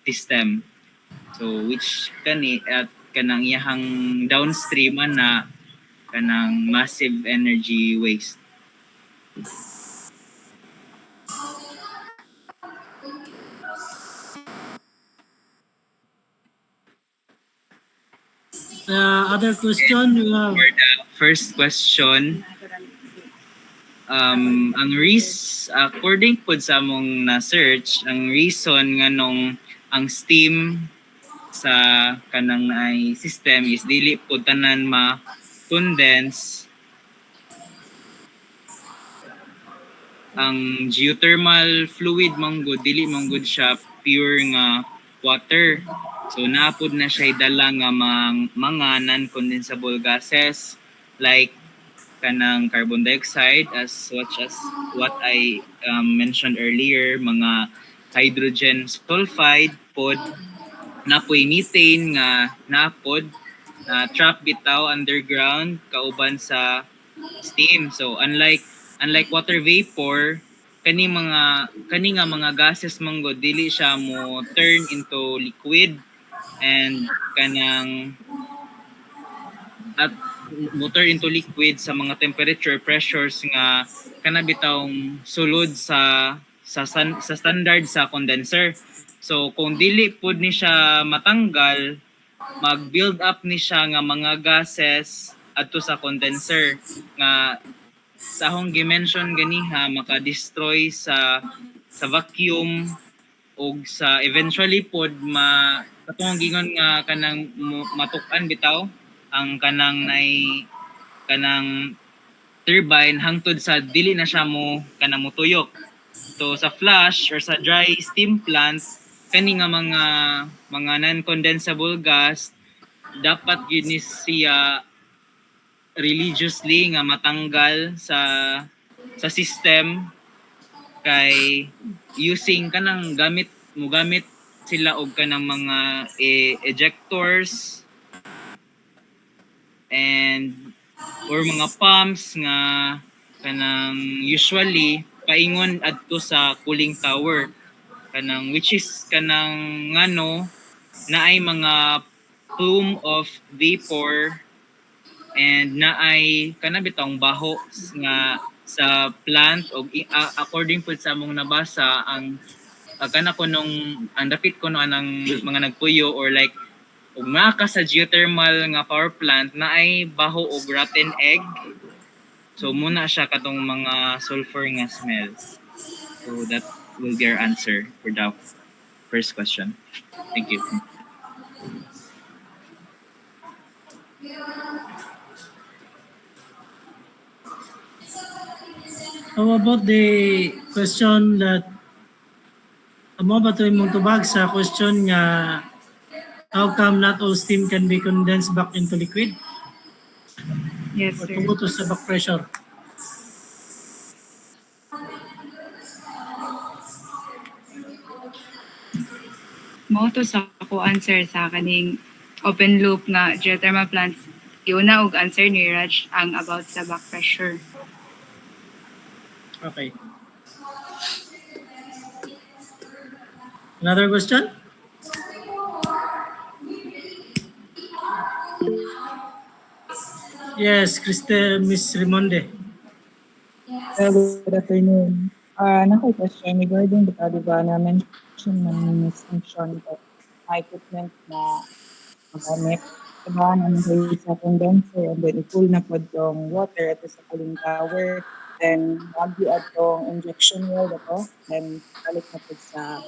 system. So which at kanang iyahang downstream man na kanang massive energy waste. Other question, we have For the first question, ang according po sa among na-search, ang reason nga nung ang steam sa kanang ay system is dili po tanan ma-condense ang geothermal fluid manggod dili manggod siya pure nga water. So naapod na siya dala nga mga non-condensable gases like kanang carbon dioxide as such as what I mentioned earlier, mga hydrogen sulfide pod, napoy methane nga napod na trap bitaw underground kauban sa steam. So unlike water vapor, kani nga mga gases manggod dili siya mo turn into liquid and kanang at motor into liquid sa mga temperature pressures nga kanabitawng sulod sa standard sa condenser. So kung dili pud ni siya matanggal, mag-build up ni siya nga mga gases adto sa condenser nga sa akong gimension ganiha maka-destroy sa vacuum og sa eventually pod katong gingon nga kanang matuk-an bitaw ang kanang turbine hangtod sa dili na siya mo kanang motuyok. So sa flash or sa dry steam plant kani nga mga non-condensable gas dapat gyud ni siya religiously nga matanggal sa system kay using kanang gamit sila og kanang mga ejectors and or mga pumps nga kanang usually paingon adto sa cooling tower kanang which is kanang ngano naay mga plume of vapor and naay kanabitang baho nga sa plant og according po sa among nabasa ang kana ko nung ang dapit ko no anang mga nagpuyo or like ug nga ka sa geothermal nga power plant naay baho og rotten egg. So muna siya katong mga sulfur nga smell. So that will be our answer for the first question. Thank you. how about the question that amo ba to imong tubag sa question nga how come not all steam can be condensed back into liquid? Yes, O sir. tungkol to sa back pressure? Mao to sa ako answer sa kaning open loop nga geothermal plants. Iuna og answer ni Raj ang about sa back pressure. Okay. Another question? Yes, Miss Rimonde. Good afternoon. Nako question regarding the diba na mention man ni Ms. Mention that mga equipment na magamit diba na may sa condenser and then i-cool na po yung water at sa cooling tower then wagi atong injection well dato then balik na po sa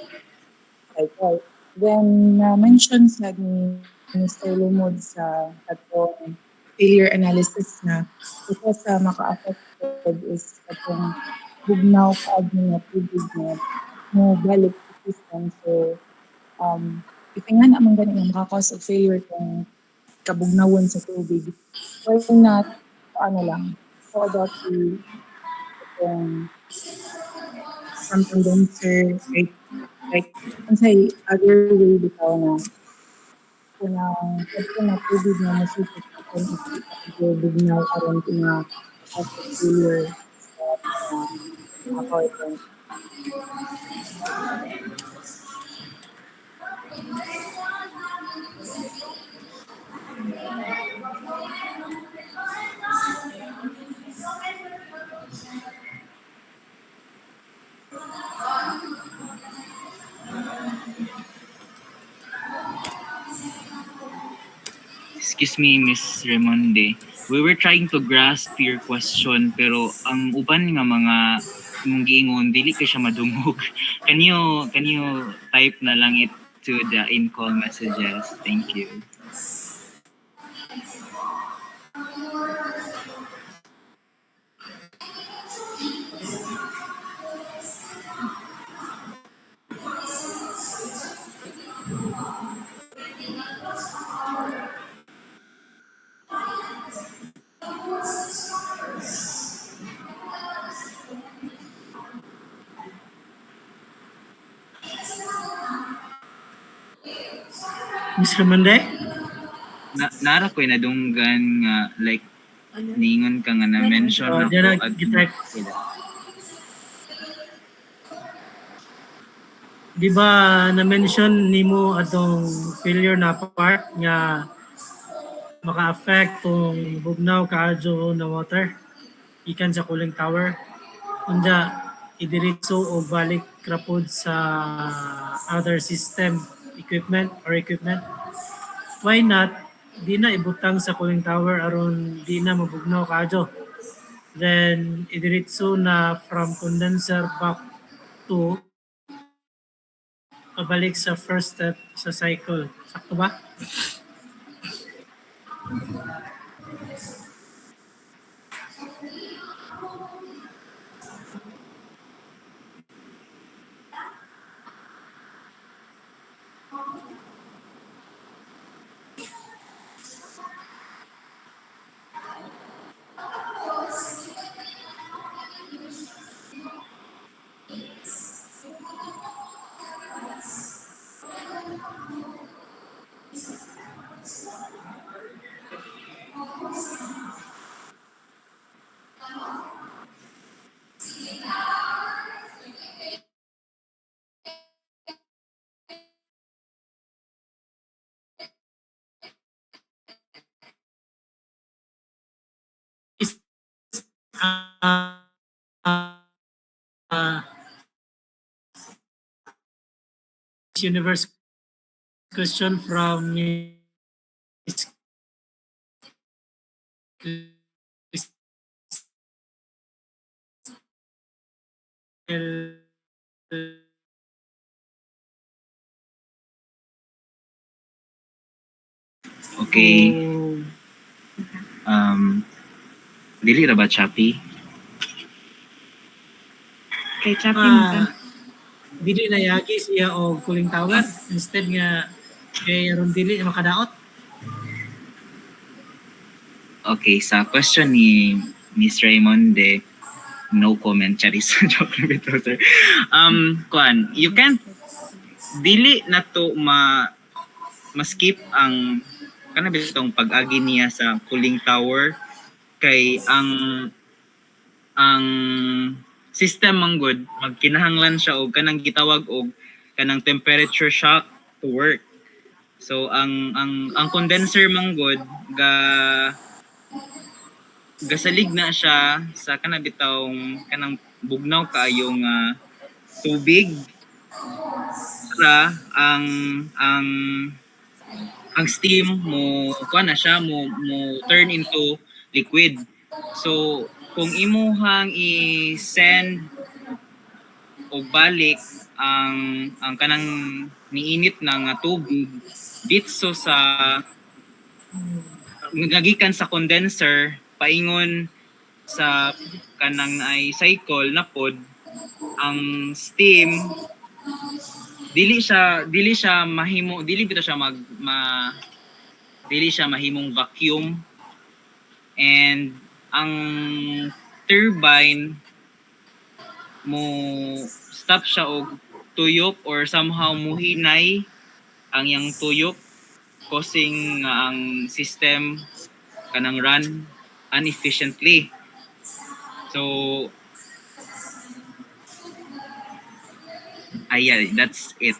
cycle. Then mention sa ni Mr. Lumod sa atong failure analysis na isa sa maka-affected is atong bugnaw kaag nga tubig na mo balik sa system. So, if nga naman ganun nga maka-cause of failure kung kabugnawon sa tubig. Why not, ano lang, how about itong from condenser, like, unsay other way bitaw na kunang pwede na tubig na masukot kung bugnaw aron na process failure sa power plant. Excuse me, Miss Remonde. We were trying to grasp your question pero ang uban nga mga mong giingon dili ka siya madungog. Can you type na lang it to the in-call messages? Thank you. Ms. Ramonde? Nara ko'y nadunggan nga like ningon ka nga na-mention Oh, ako dyan na at kita. Di ba na-mention nimo atong failure na part nga maka-affect tong bugnaw kaadyo na water ikan sa cooling tower. Unda idiretso o balik krapod sa other system equipment. Why not di na ibutang sa cooling tower aron di na mabugnaw kaadyo. Then idiretso na from condenser back to pabalik sa first step sa cycle. Sakto ba? uh, uh, universe question from Miss Okay. Dili ra ba Chappy? Kay Chappy mo ta. dili na yagi siya o cooling tower instead nga kay aron dili makadaot. Okay, sa question ni Miss Raymonde, no comment, charis. Joke lang bitaw, sir. Kuan, you can't, dili na to ma-skip ang, kana bitong pag-agi niya sa cooling tower, kay ang system man good, magkinahanglan siya og kanang gitawag og kanang temperature shock to work. So ang condenser man good gasalig na siya sa kanang bitawng kanang bugnaw kaayo nga tubig para ang steam mo kuan na siya mo turn into liquid. So kung imuhang i-send o balik ang kanang niinit na nga tubig dito sa nagagikan sa condenser paingon sa kanang ay cycle na pod ang steam dili siya mahimo dili bitaw siya dili siya mahimong vacuum, and ang turbine mo stop siya og tuyok or somehow muhinay ang yang tuyok, causing nga ang system kanang run inefficiently. So yeah, that's it,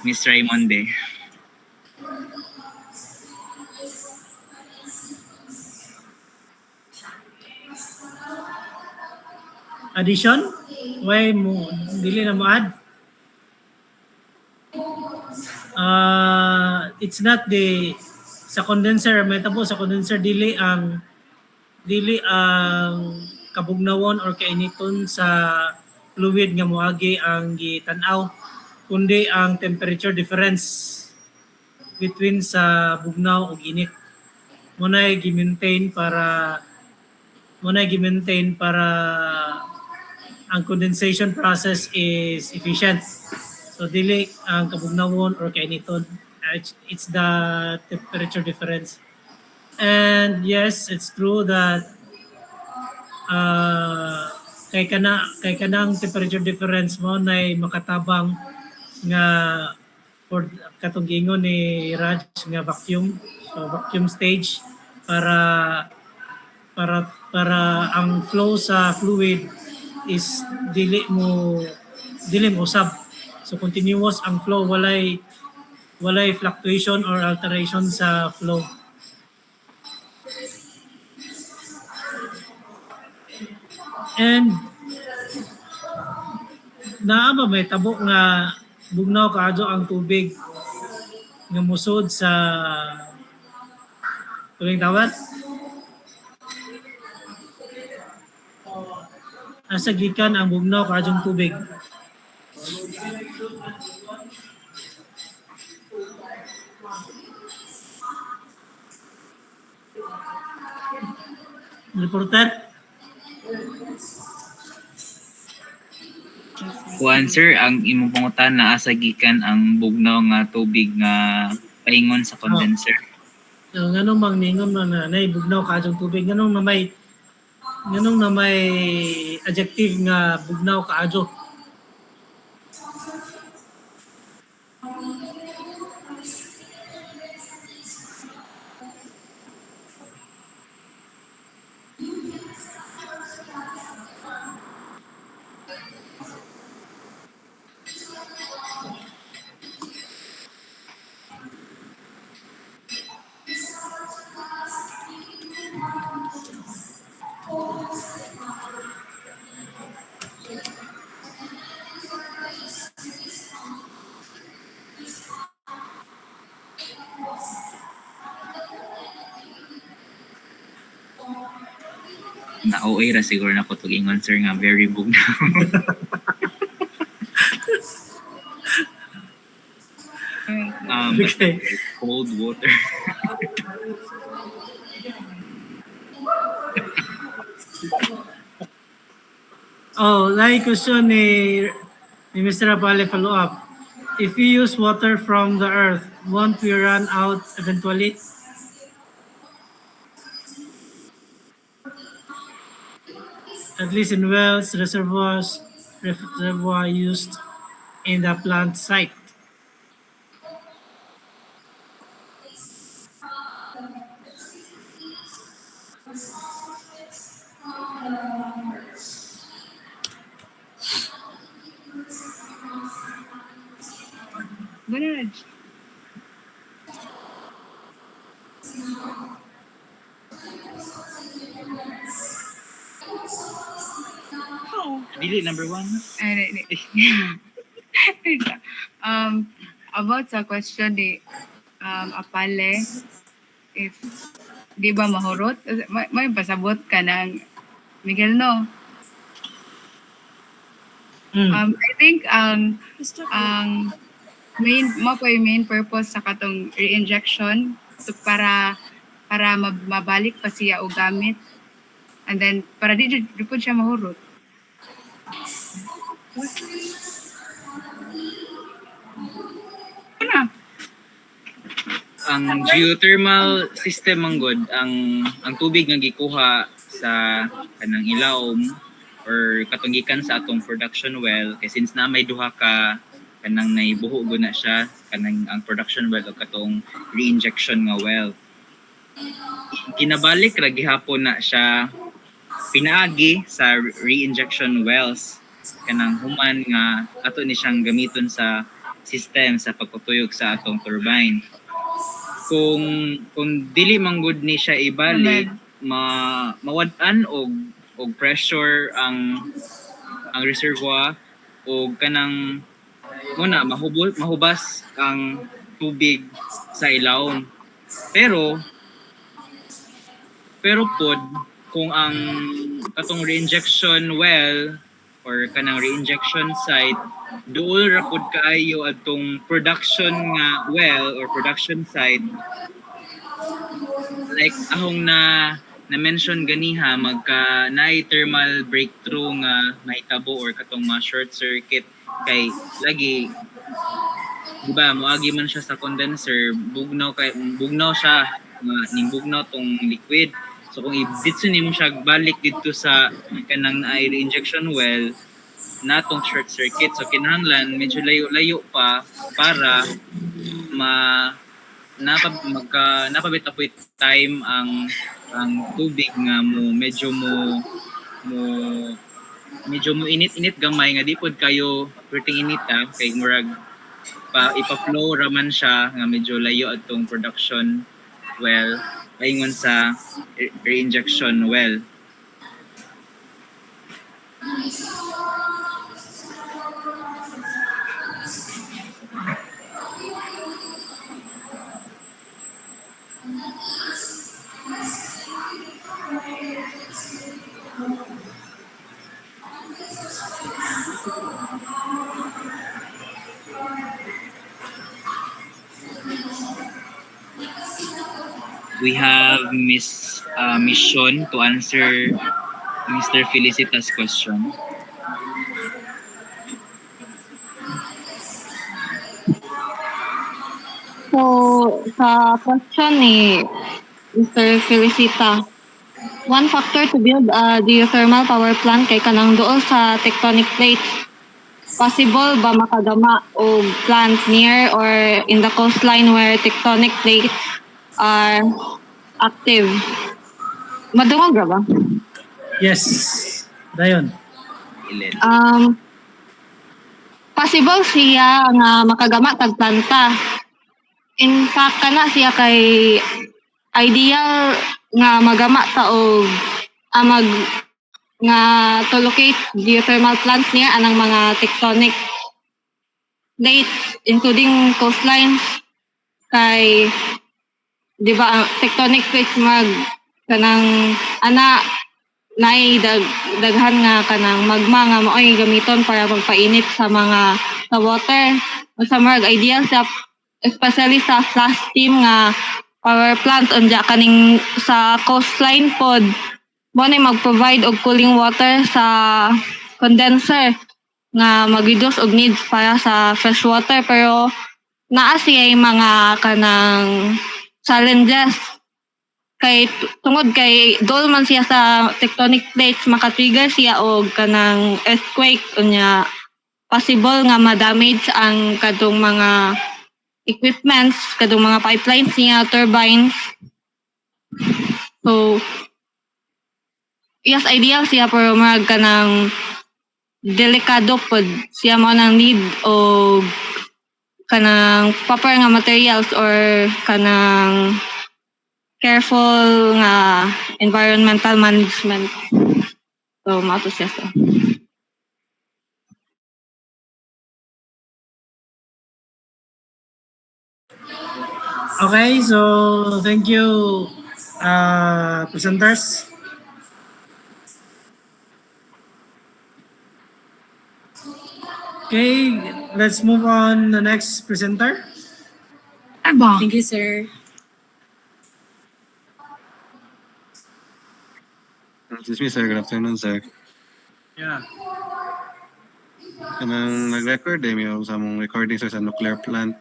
Miss Raimonde. Addition? Why mo dili na mo add? It's not the sa condenser, may tabo sa condenser dili ang kabugnawon or kainiton sa fluid nga moagi ang gitan-aw, kundi ang temperature difference between sa bugnaw ug init. Munay gi-maintain para ang condensation process is efficient. So dili ang kabugnawon or kainiton. It's the temperature difference. And yes, it's true that kay kanang temperature difference mo na makatabang nga for katong giingon ni Raj nga vacuum. So vacuum stage para ang flow sa fluid is dili mo usab. So continuous ang flow, walay fluctuation or alteration sa flow. And naa ba may tabo nga bugnaw kaadto ang tubig nga musod sa tuling tawat? Asa gikan ang bugnaw kaadtong tubig? Reporter? Kuan sir, ang imong pangutan na asa gikan ang bugnaw nga tubig nga paingon sa condenser. So, nganong mangningon man na bugnaw kaadtong tubig, nganong na may adjective nga bugnaw kaadto? Na OA ra siguro na ko ingon sir nga very bugnaw. Okay. Cold water. Question ni Mr. Rapale follow up. If we use water from the earth, won't we run out eventually? At least in wells, reservoir used in the plant site. Ganun. Dili number 1. About sa question ni Apale, if di ba mahurot, may pasabot ka ng Miguel, no? I think ang main purpose sa katong re-injection so para mabalik pa siya o gamit, and then para di po siya mahurot. Ano? ang geothermal system manggod ang tubig nga gikuha sa kanang ilawom or katunggikan sa atong production well kay since na may duha ka kanang naibuho guna siya kanang ang production well o katong reinjection nga well. Kinabalik ra gihapon na siya pinaagi sa reinjection wells kanang human nga ato ni siyang gamiton sa system sa pagpatuyok sa atong turbine. Kung dili manggod ni siya ibalik mawad-an og pressure ang reservoir og kanang muna mahubas ang tubig sa ilawom. Pero pod kung ang katong reinjection well or kanang reinjection site duol ra pod kaayo adtong production nga well or production site like ahong na-mention ganiha magka naay thermal breakthrough nga mahitabo or katong short circuit kay lagi di ba moagi man siya sa condenser bugnaw siya nimbugnaw tong liquid so kung i-ditso nimo siya balik dito sa kanang naay reinjection well natong short circuit so kinahanglan medyo layo pa para napabitapoy time ang tubig nga medyo init gamay nga di pod kayo perting inita kay murag ipa-flow raman siya nga medyo layo atong production well paingon sa reinjection well. We have Miss Sean to answer Mr. Felicita's question. So, sa question ni Mr. Felicita, one factor to build a geothermal power plant kay kanang duol sa tectonic plates. Possible ba makagama o plant near or in the coastline where tectonic plates are active? Madungog ra ba? Yes. Dayon. Ilan? Possible siya nga makagama tag planta. In fact, kana siya kay ideal nga magama ta og nga to locate geothermal plants niya anang mga tectonic plates including coastlines kay di ba ang tectonic plates kanang naay daghan nga kanang magma nga maoy gamiton para magpainit sa water o sa ideal sa especially sa flash steam nga power plant unya kaning sa coastline pod mo na mag-provide og cooling water sa condenser nga mag-reduce og needs para sa fresh water pero naa siya mga kanang challenges kay tungod kay dol man siya sa tectonic plates maka-trigger siya og kanang earthquake unya possible nga ma-damage ang kadtong mga equipments kadtong mga pipelines niya turbines so yes, ideal siya pero mag kanang delikado pod siya mo nang need o kanang proper nga materials or kanang careful nga environmental management. So, mato siya so. Okay, so thank you presenters. Okay, let's move on the next presenter. Thank you, sir. Excuse me, sir. Good afternoon, sir. Yeah. Kanang nag-record, may sa mong recording, sir, sa nuclear plant.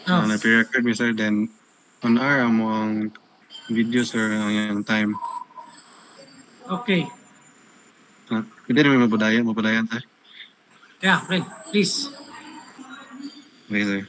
Oh. Nag-record mi, sir, then On hour amo ang video sir ang yung time. Okay. Pwede rin mapadayan sir. Yeah, Fred, please. Okay sir.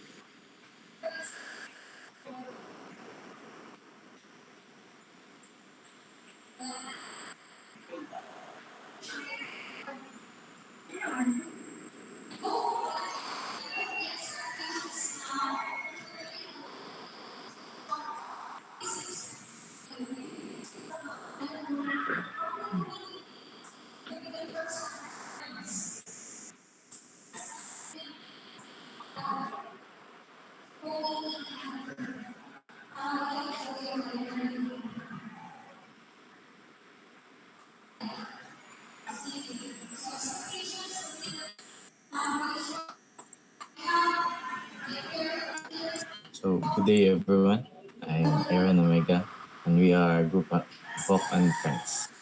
So, good day everyone. I'm Aaron Omega, and we are a group of Folk and Friends.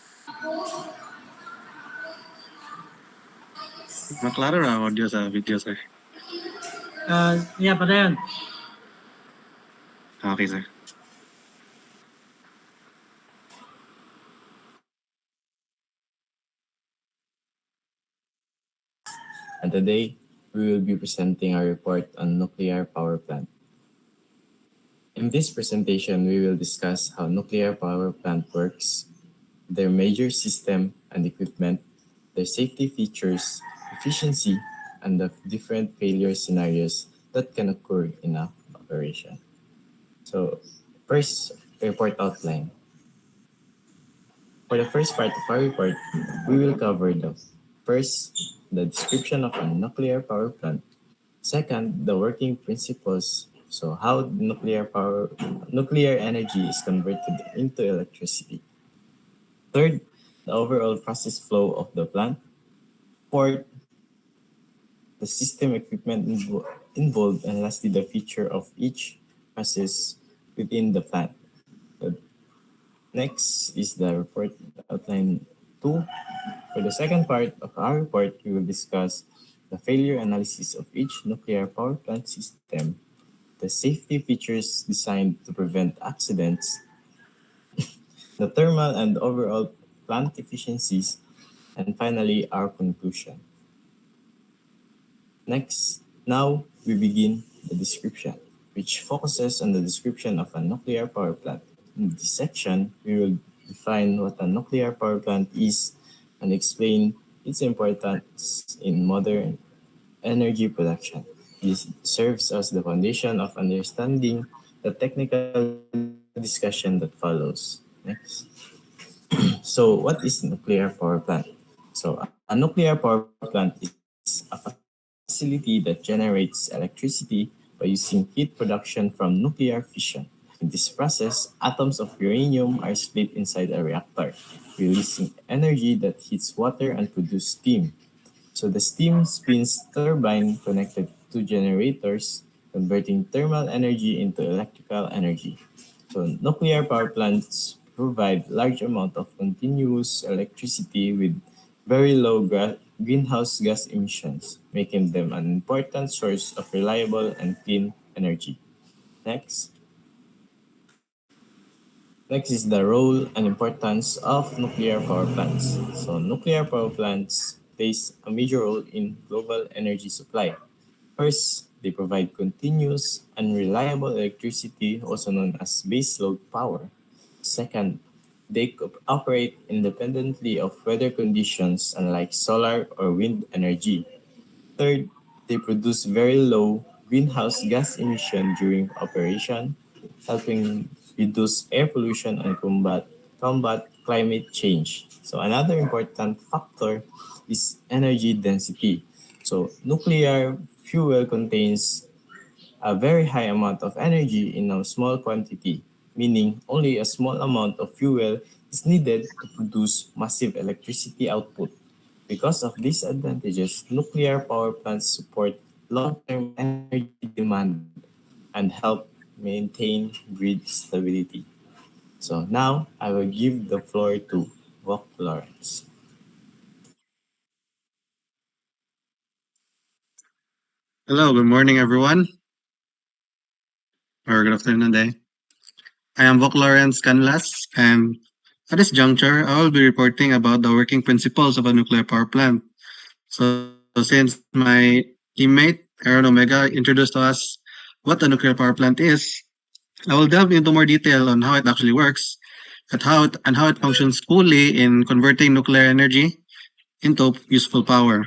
Maklaro na ang audio sa video sir. Yeah, padayon. Okay sir. And today, we will be presenting our report on nuclear power plant. In this presentation, we will discuss how nuclear power plant works, their major system and equipment, their safety features, efficiency, and the different failure scenarios that can occur in a operation. So, first, report outline. For the first part of our report, we will cover the first, the description of a nuclear power plant. Second, the working principles. So how nuclear energy is converted into electricity. Third, the overall process flow of the plant. Fourth, the system equipment involved, and lastly, the feature of each process within the plant. Next is the report outline 2. For the second part of our report, we will discuss the failure analysis of each nuclear power plant system, the safety features designed to prevent accidents, the thermal and overall plant efficiencies, and finally, our conclusion. Now we begin the description, which focuses on the description of a nuclear power plant. In this section, we will define what a nuclear power plant is and explain its importance in modern energy production. This serves as the foundation of understanding the technical discussion that follows. Next. So, what is nuclear power plant? So, a nuclear power plant is a facility that generates electricity by using heat production from nuclear fission. In this process, atoms of uranium are split inside a reactor, releasing energy that heats water and produces steam. So the steam spins turbine connected to generators, converting thermal energy into electrical energy. So nuclear power plants provide large amount of continuous electricity with very low greenhouse gas emissions, making them an important source of reliable and clean energy. Next. Next is the role and importance of nuclear power plants. So nuclear power plants plays a major role in global energy supply. First, they provide continuous and reliable electricity, also known as baseload power. Second, they operate independently of weather conditions, unlike solar or wind energy. Third, they produce very low greenhouse gas emission during operation, helping reduce air pollution and combat climate change. So another important factor is energy density. So nuclear fuel contains a very high amount of energy in a small quantity, meaning only a small amount of fuel is needed to produce massive electricity output. Because of these advantages, nuclear power plants support long-term energy demand and help maintain grid stability. So now I will give the floor to Vok Lawrence. Hello, good morning everyone. Or good afternoon day. I am Voc Lawrence Canlas, and at this juncture, I will be reporting about the working principles of a nuclear power plant. So since my teammate, Aaron Omega, introduced to us what a nuclear power plant is, I will delve into more detail on how it actually works, and how it functions fully in converting nuclear energy into useful power.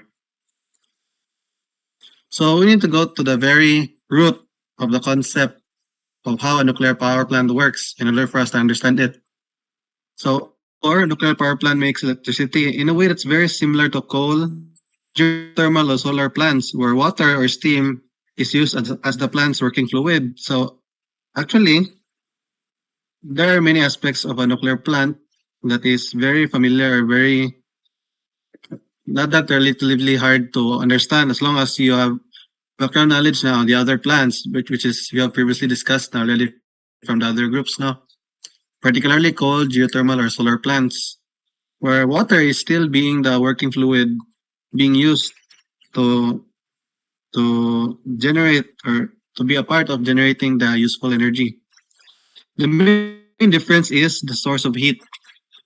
So we need to go to the very root of the concept of how a nuclear power plant works in order for us to understand it. So, a nuclear power plant makes electricity in a way that's very similar to coal, geothermal, or solar plants, where water or steam is used as the plant's working fluid. So, actually, there are many aspects of a nuclear plant that is very familiar, or very not that relatively hard to understand as long as you have background knowledge now on the other plants, which is we have previously discussed already from the other groups now, particularly coal, geothermal, or solar plants, where water is still being the working fluid being used to generate or to be a part of generating the useful energy. The main difference is the source of heat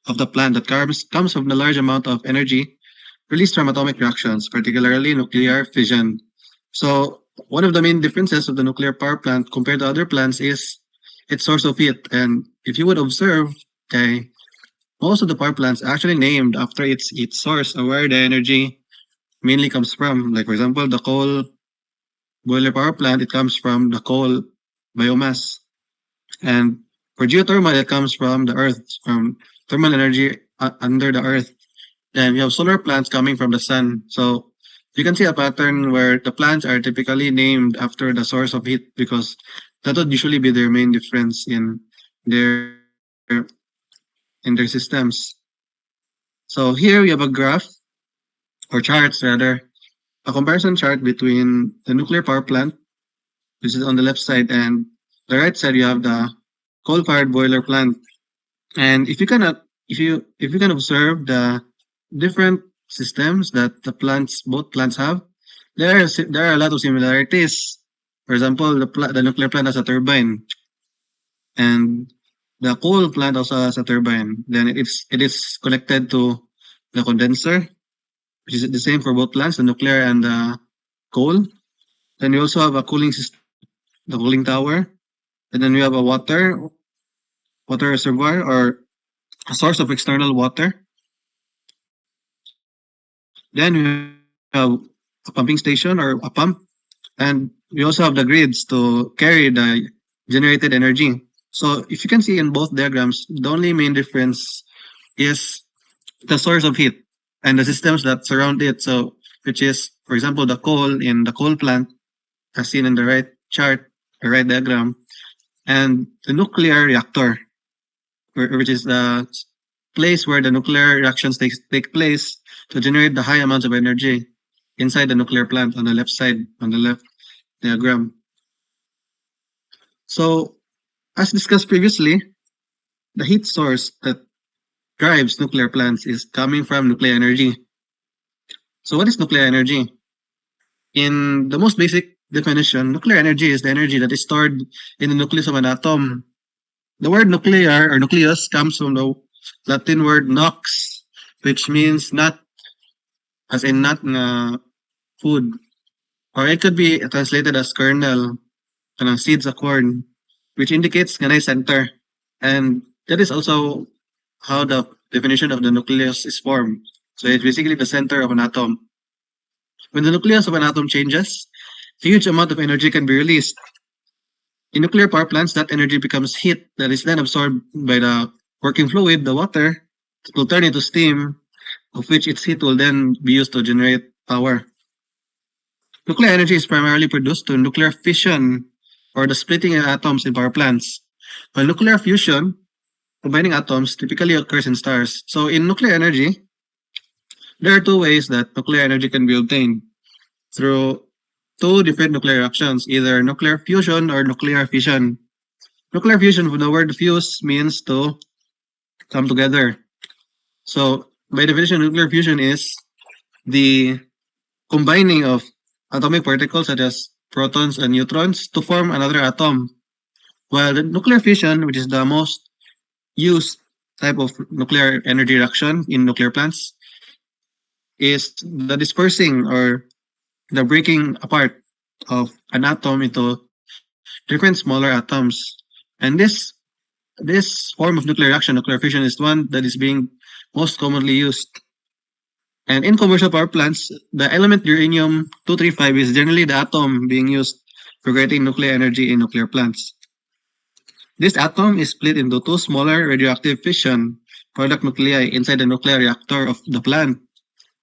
of the plant that comes from the large amount of energy released from atomic reactions, particularly nuclear fission. So one of the main differences of the nuclear power plant compared to other plants is its source of heat. And if you would observe, okay, most of the power plants are actually named after its source or where the energy mainly comes from. Like for example, the coal boiler power plant, it comes from the coal biomass. And for geothermal, it comes from the earth, from thermal energy under the earth. Then we have solar plants coming from the sun. So you can see a pattern where the plants are typically named after the source of heat because that would usually be their main difference in their systems. So here we have a graph or charts rather, a comparison chart between the nuclear power plant, which is on the left side, and the right side you have the coal-fired boiler plant. And if you can observe the different systems that both plants have, there are a lot of similarities. For example, the nuclear plant has a turbine, and the coal plant also has a turbine. Then it is connected to the condenser, which is the same for both plants, the nuclear and the coal. Then you also have a cooling system, the cooling tower, and then we have a water reservoir or a source of external water. Then we have a pumping station or a pump, and we also have the grids to carry the generated energy. So if you can see in both diagrams, the only main difference is the source of heat and the systems that surround it. So which is, for example, the coal in the coal plant, as seen in the right chart, the right diagram, and the nuclear reactor, which is the place where the nuclear reactions take place to generate the high amounts of energy inside the nuclear plant on the left side, on the left diagram. So, as discussed previously, the heat source that drives nuclear plants is coming from nuclear energy. So, what is nuclear energy? In the most basic definition, nuclear energy is the energy that is stored in the nucleus of an atom. The word nuclear or nucleus comes from the Latin word nux, which means nut, as in nut na food. Or it could be translated as kernel, seeds of corn, which indicates ganay center. And that is also how the definition of the nucleus is formed. So it's basically the center of an atom. When the nucleus of an atom changes, a huge amount of energy can be released. In nuclear power plants, that energy becomes heat that is then absorbed by the working fluid, the water. It will turn into steam, of which its heat will then be used to generate power. Nuclear energy is primarily produced through nuclear fission or the splitting of atoms in power plants. While nuclear fusion, combining atoms, typically occurs in stars. So in nuclear energy, there are two ways that nuclear energy can be obtained through two different nuclear reactions, either nuclear fusion or nuclear fission. Nuclear fusion, the word fuse means to come together. So by definition, nuclear fusion is the combining of atomic particles such as protons and neutrons to form another atom. While the nuclear fission, which is the most used type of nuclear energy reaction in nuclear plants, is the dispersing or the breaking apart of an atom into different smaller atoms. And this form of nuclear reaction, nuclear fission, is one that is being most commonly used. And in commercial power plants, the element uranium-235 is generally the atom being used for creating nuclear energy in nuclear plants. This atom is split into two smaller radioactive fission product nuclei inside the nuclear reactor of the plant.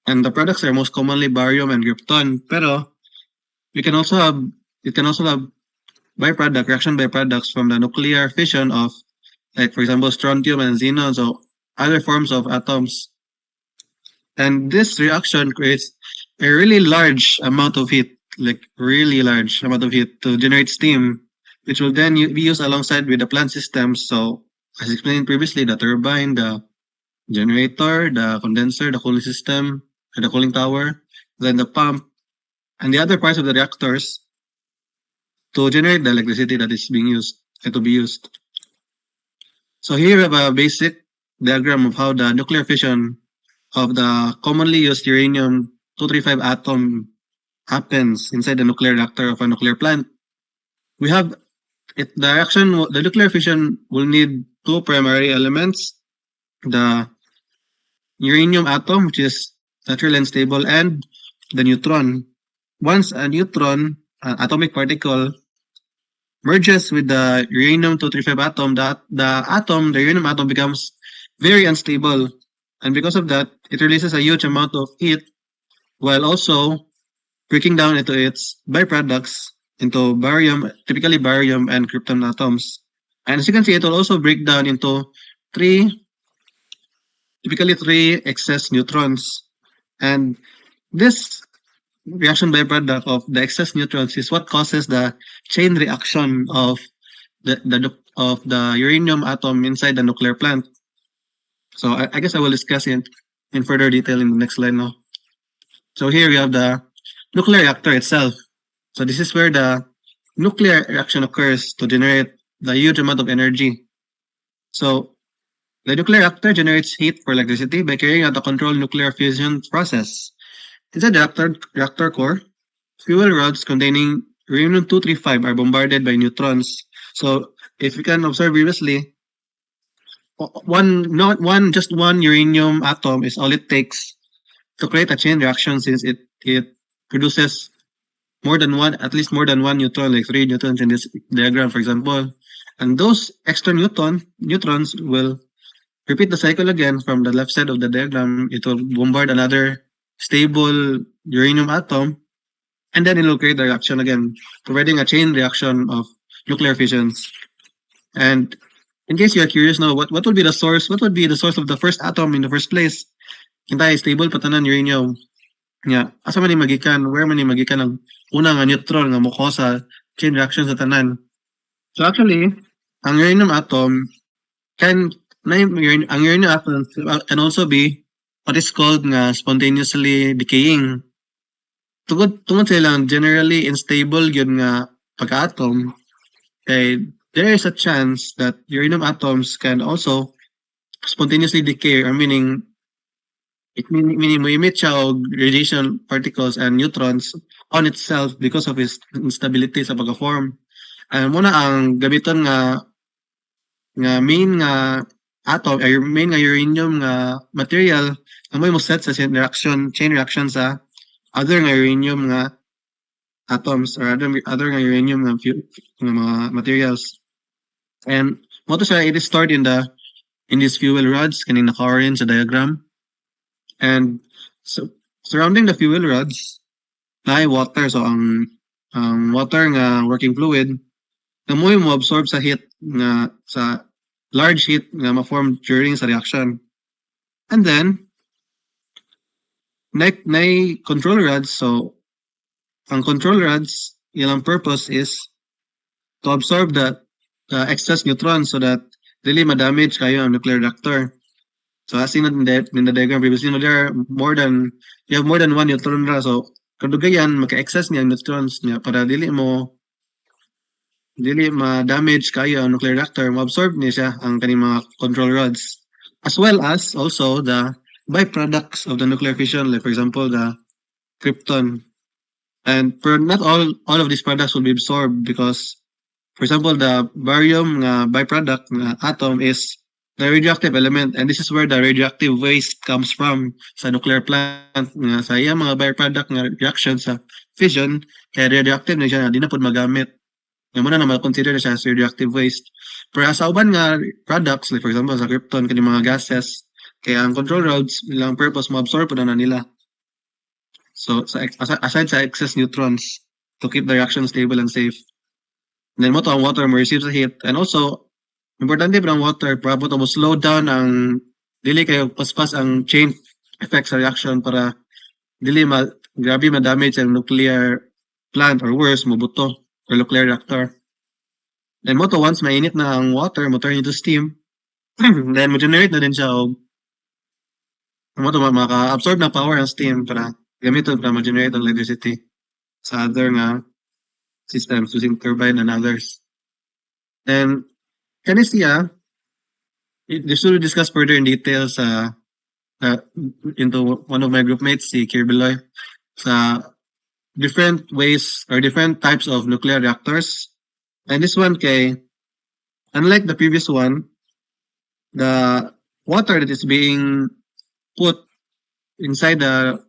And the products are most commonly barium and krypton. Pero it can also have reaction byproducts from the nuclear fission of, like for example, strontium and xenon, so other forms of atoms. And this reaction creates a really large amount of heat, like really large amount of heat to generate steam, which will then be used alongside with the plant systems. So as explained previously, the turbine, the generator, the condenser, the cooling system, and the cooling tower, then the pump, and the other parts of the reactors to generate the electricity that is being used and to be used. So here we have a basic diagram of how the nuclear fission of the commonly used uranium-235 atom happens inside the nuclear reactor of a nuclear plant. We have the nuclear fission will need two primary elements, the uranium atom, which is naturally unstable, and the neutron. Once a neutron, an atomic particle, merges with the uranium-235 atom, the uranium atom becomes very unstable. And because of that, it releases a huge amount of heat while also breaking down into its byproducts into barium, typically barium and krypton atoms. And as you can see, it will also break down into typically three excess neutrons. And this reaction byproduct of the excess neutrons is what causes the chain reaction of the uranium atom inside the nuclear plant. So I guess I will discuss it in further detail in the next slide now. So here we have the nuclear reactor itself. So this is where the nuclear reaction occurs to generate the huge amount of energy. So the nuclear reactor generates heat for electricity by carrying out a controlled nuclear fusion process. Inside the reactor core, fuel rods containing uranium-235 are bombarded by neutrons. So if you can observe previously, just one uranium atom is all it takes to create a chain reaction, since it produces at least more than one neutron, like 3 neutrons in this diagram, for example. And those extra neutrons will repeat the cycle again from the left side of the diagram. It will bombard another stable uranium atom, and then it will create the reaction again, providing a chain reaction of nuclear fissions. And in case you are curious now, what would be the source? What would be the source of the first atom in the first place? Kintay, stable patanan uranium. Nga, asa man ni magikan? Where man ni magikan ang unang neutron nga mukha sa chain reaction sa tanan? So actually, ang uranium atom can also be what is called nga spontaneously decaying. Tungod silang generally unstable yun nga pagka-atom, kay there is a chance that uranium atoms can also spontaneously decay, or meaning mo emit siya og radiation particles and neutrons on itself because of its instability sa pagka-form. And muna ang gamiton nga main nga atom, ay main nga uranium nga material na mo set sa chain reaction sa other nga uranium nga atoms, or other nga uranium nga mga materials. And mo to siya, it is stored in these fuel rods kaning naka-orange sa diagram. And so surrounding the fuel rods na water. So ang water nga working fluid na mo absorb sa heat nga sa large heat nga ma-form during sa reaction. And then na control rods. So ang control rods, ilang purpose is to absorb the excess neutrons so that really ma-damage kayo ang nuclear reactor. So as seen in the diagram previously, you have more than one neutron ra. So kadugayan magka-excess niya neutrons niya para dili mo dili ma-damage kayo ang nuclear reactor, ma-absorb niya siya ang kaning mga control rods. As well as also the byproducts of the nuclear fission, like for example, the krypton. And for not all of these products will be absorbed because, for example, the barium byproduct atom is the radioactive element, and this is where the radioactive waste comes from sa nuclear plant nga sa iyang mga byproduct nga reaction sa fission, kaya radioactive na siya, di na po magamit. Nga muna na ma-consider na siya as radioactive waste. Pero sa uban nga products, like for example sa krypton, kani mga gases, kaya ang control rods, nilang purpose, ma-absorb po na nila. So, aside sa excess neutrons, to keep the reaction stable and safe. And then mo to ang water mo receive the heat. And also, importante pa ang water, para po mo slow down ang, dili kayo paspas ang chain effect sa reaction para dili grabe ma-damage ang nuclear plant or worse, mabuto or nuclear reactor. Then mo to, once mainit na ang water, mo turn into steam, then mo generate na din siya og mo to maka-absorb na power ang steam para gamiton para ma-generate ang electricity sa other nga systems using turbine and others. And kani siya, this will discuss further in detail sa into one of my group mates, si Kirbyloy, sa different ways or different types of nuclear reactors. And this one kay, unlike the previous one, the water that is being put inside the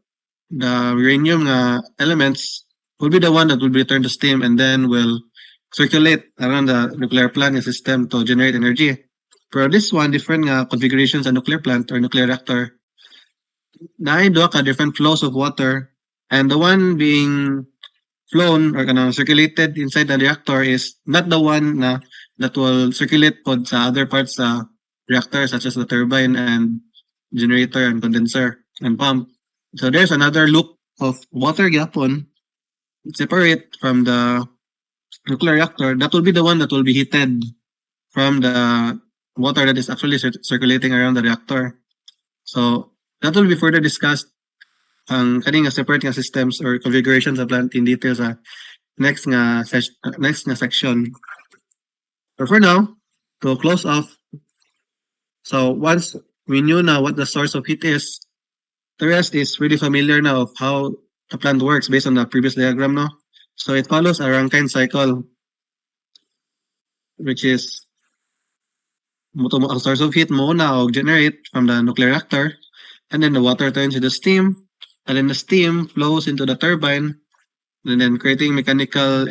uranium elements will be the one that will be turned to steam and then will circulate around the nuclear plant system to generate energy. Pero this one, different configurations sa nuclear plant or nuclear reactor, naay duha ka different flows of water, and the one being flown or circulated inside the reactor is not the one that will circulate pod sa other parts sa reactor, such as the turbine and generator and condenser and pump. So there's another loop of water gyapon separate from the nuclear reactor. That will be the one that will be heated from the water that is actually circulating around the reactor. So that will be further discussed ang kaning separate systems or configurations of plant in detail sa next section. But for now, to close off, so once we knew now what the source of heat is, the rest is really familiar now of how the plant works based on the previous diagram, no? So it follows a Rankine cycle, which is ang source of heat mo na generate from the nuclear reactor, and then the water turns into steam, and then the steam flows into the turbine, and then creating mechanical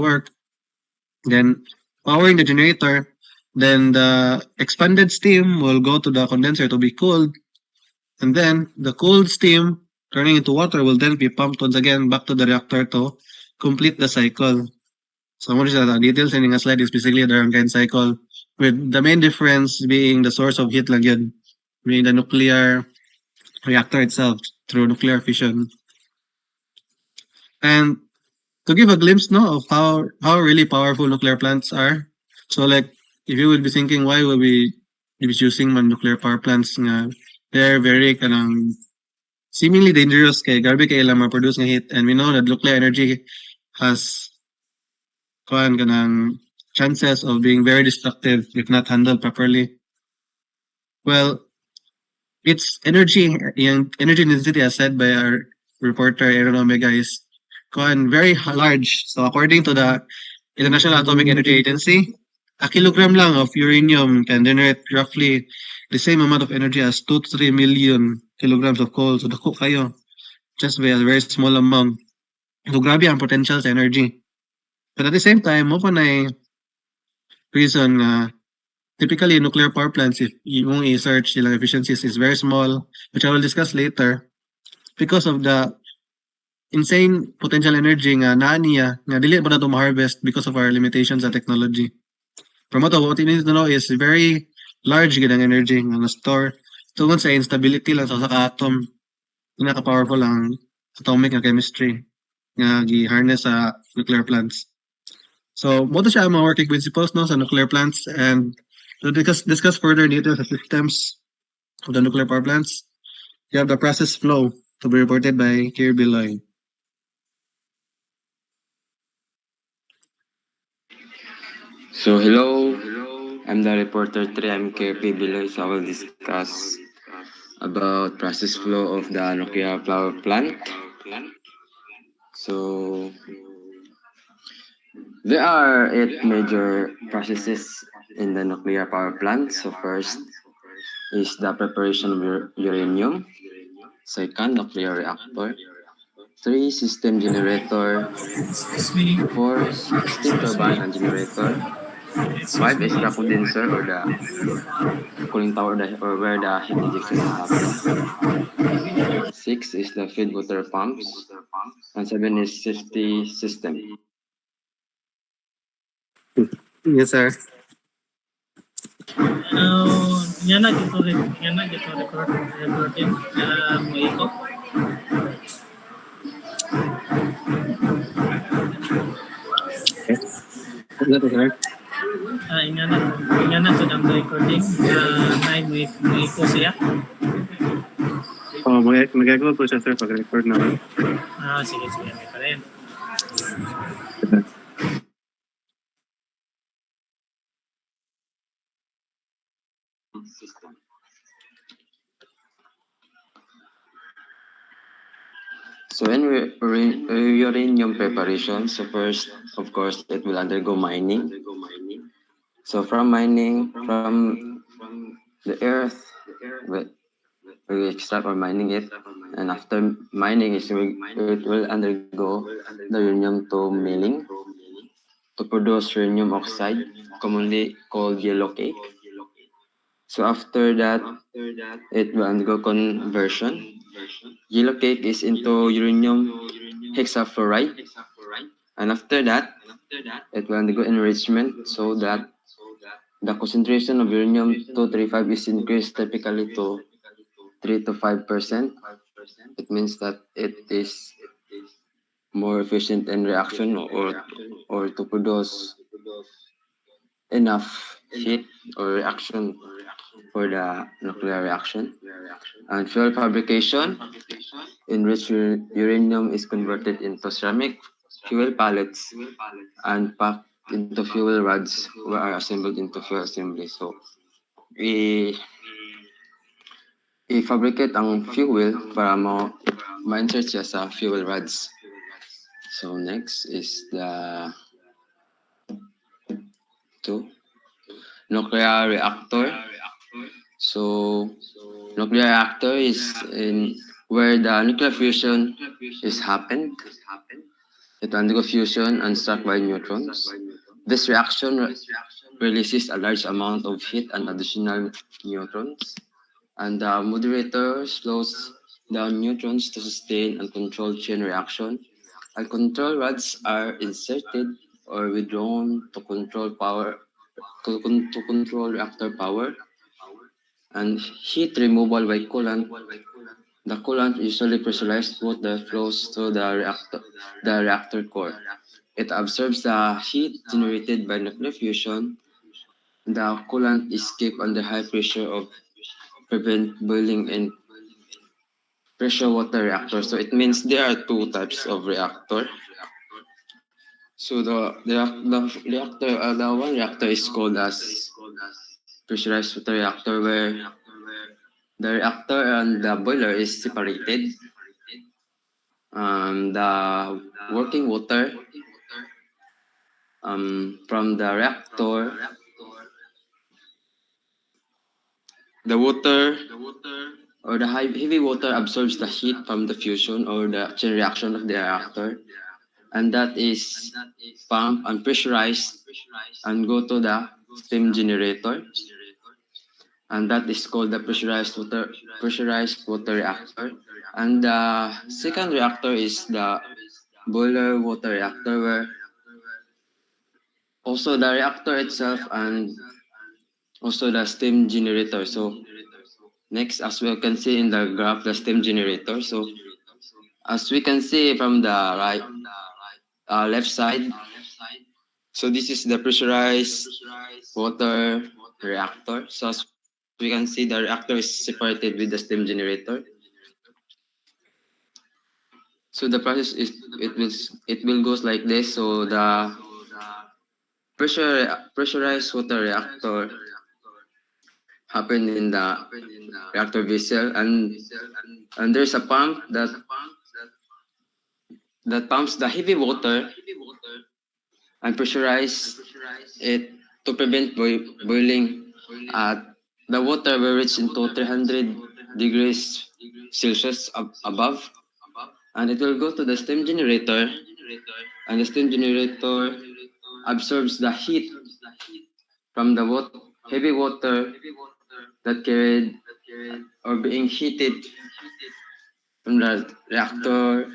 work, then powering the generator, then the expanded steam will go to the condenser to be cooled, and then the cooled steam turning into water will then be pumped once again back to the reactor to complete the cycle. So what is the details in the slide is basically the Rankine cycle, with the main difference being the source of heat lang yun, being the nuclear reactor itself through nuclear fission. And to give a glimpse of how really powerful nuclear plants are, so like if you would be thinking why will we be using nuclear power plants nga they're very seemingly dangerous kay grabe kay ilang ma-produce nga heat, and we know that nuclear energy has chances of being very destructive if not handled properly. Well, its energy density, as said by our reporter Aaron Omega, is very large. So according to the International Atomic Energy Agency, a kilogram lang of uranium can generate roughly the same amount of energy as 2 to 3 million kilograms of coal. So dako kayo, just by a very small amount. So grabe ang potential sa energy. But at the same time, mo pa na reason typically nuclear power plants, if you won't search silang efficiencies, is very small, which I will discuss later, because of the insane potential energy nga naa niya nga dili pa na to ma-harvest because of our limitations sa technology. From what you need to know is very large gid ang energy nga na-store tungod sa instability lang sa atom. Pinaka-powerful ang atomic nga chemistry nga gi-harness sa nuclear plants. So, mo to siya ang mga working principles sa nuclear plants, and to discuss further details the systems of the nuclear power plants, you have the process flow to be reported by Kirbyloy. So hello, I'm the reporter 3, I'm KP Biloy, so I will discuss about process flow of the nuclear power plant. So there are 8 major processes in the nuclear power plant. So first is the preparation of uranium. Second, nuclear reactor. 3, system generator. 4, steam turbine and generator. 5 is the condenser or the cooling tower or where the heat injection will happen. 6 is the feed water pumps. And 7 is safety system. Yes, sir. Yan na dito recording mo iko. That is sir. Ingana to ng recording na mo iko siya. Oh, mag-upload po siya, sir, pag-record naman. Sige, may pa rin. System. So when uranium preparation, so first, of course, it will undergo mining. So from mining, from the earth, we extract or mining it, and after mining, it will undergo the uranium to milling to produce uranium oxide, commonly called yellow cake. So after that, it will undergo conversion. Yellow cake is into uranium hexafluoride. And after that, it will undergo enrichment so that the concentration of uranium-235 is increased typically to 3 to 5%. It means that it is more efficient in reaction or to produce enough heat or reaction for the nuclear reaction. And fuel fabrication, enriched uranium is converted into ceramic fuel pellets and packed into fuel rods which are assembled into fuel assembly. So, i-fabricate ang fuel para ma-insert siya sa fuel rods. So, next is the 2. Nuclear reactor. So, nuclear reactor is where the nuclear fusion is happened. It undergoes fusion and struck by neutrons. This reaction releases a large amount of heat and additional neutrons. And the moderator slows down neutrons to sustain and control chain reaction. And control rods are inserted or withdrawn to control to control reactor power. And heat removal by coolant. The coolant usually pressurized water flows through the reactor core. It absorbs the heat generated by nuclear fusion. The coolant is kept under high pressure to prevent boiling in pressure water reactor. So it means there are 2 types of reactor. So the one reactor is called as pressurized water reactor, where the reactor and the boiler is separated. The working water from the reactor, the water or the heavy water absorbs the heat from the fusion or the chain reaction of the reactor, and that is pumped and pressurized and go to the steam generator, and that is called the pressurized water reactor. And the second reactor is the boiler water reactor, where also the reactor itself and also the steam generator. So next, as we can see in the graph, the steam generator. So as we can see from the left side, so this is the pressurized water reactor. So as we can see, the reactor is separated with the steam generator. So the process is it will goes like this. So the pressurized water reactor happen in the reactor vessel, and there's a pump that pumps the heavy water and pressurize it to prevent boiling. The water will reach into 300 degrees Celsius above, and it will go to the steam generator, and the steam generator absorbs the heat from the heavy water that carried or being heated from the reactor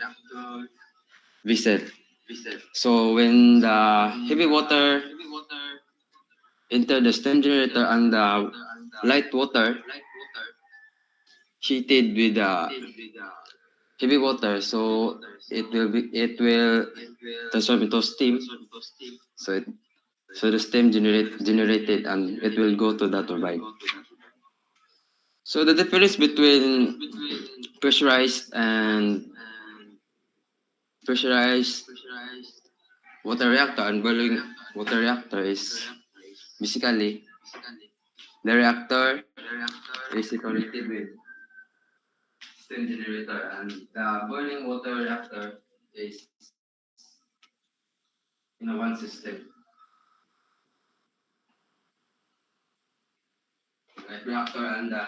vessel. So when the heavy water enter the steam generator and the light water heated with the heavy water, so it will transform into steam. So the steam generated and it will go to the turbine. So the difference between pressurized water reactor and boiling water reactor is basically the reactor is connected with steam generator, and the boiling water reactor is in a one system. The reactor and the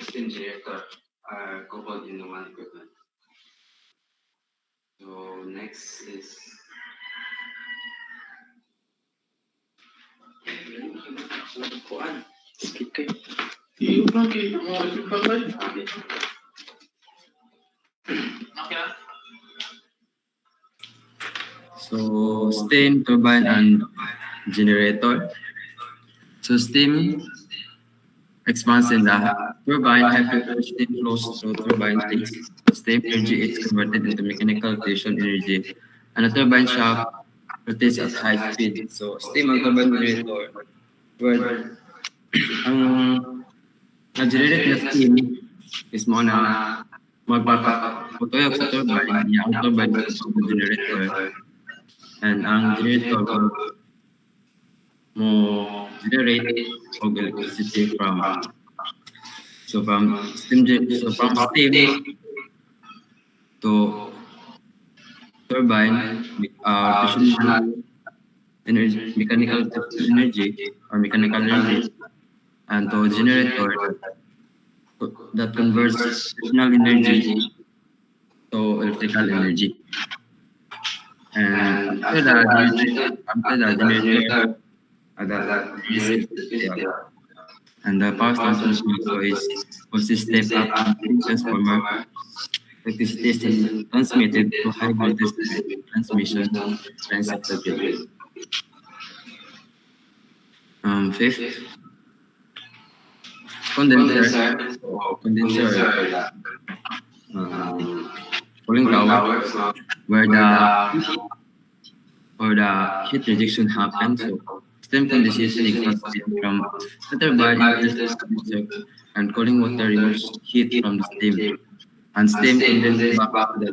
steam generator are coupled in one equipment. So next is speaker. So steam turbine and generator. So steam expands in the turbine, high-pressure steam flows through turbine tanks. Steam energy is converted into mechanical rotation energy, and the turbine shaft rotates at high speed. So steam and turbine generator, where nag-generate na steam is mo na magpapatuyok sa turbine, ang turbine is the generator, and ang generator mo generate of electricity from steam to turbine, energy, mechanical energy, and to generator that converts traditional energy to electrical energy. And after the generator, and the power transmission also is consistent up transformer. Electricity is transmitted to high voltage transmission lines of the grid. Fifth, condenser, cooling tower, where the heat rejection happens. So steam condensation exhausts heat from the turbine into the condenser, and cooling water removes heat from the steam, and steam condenses back to the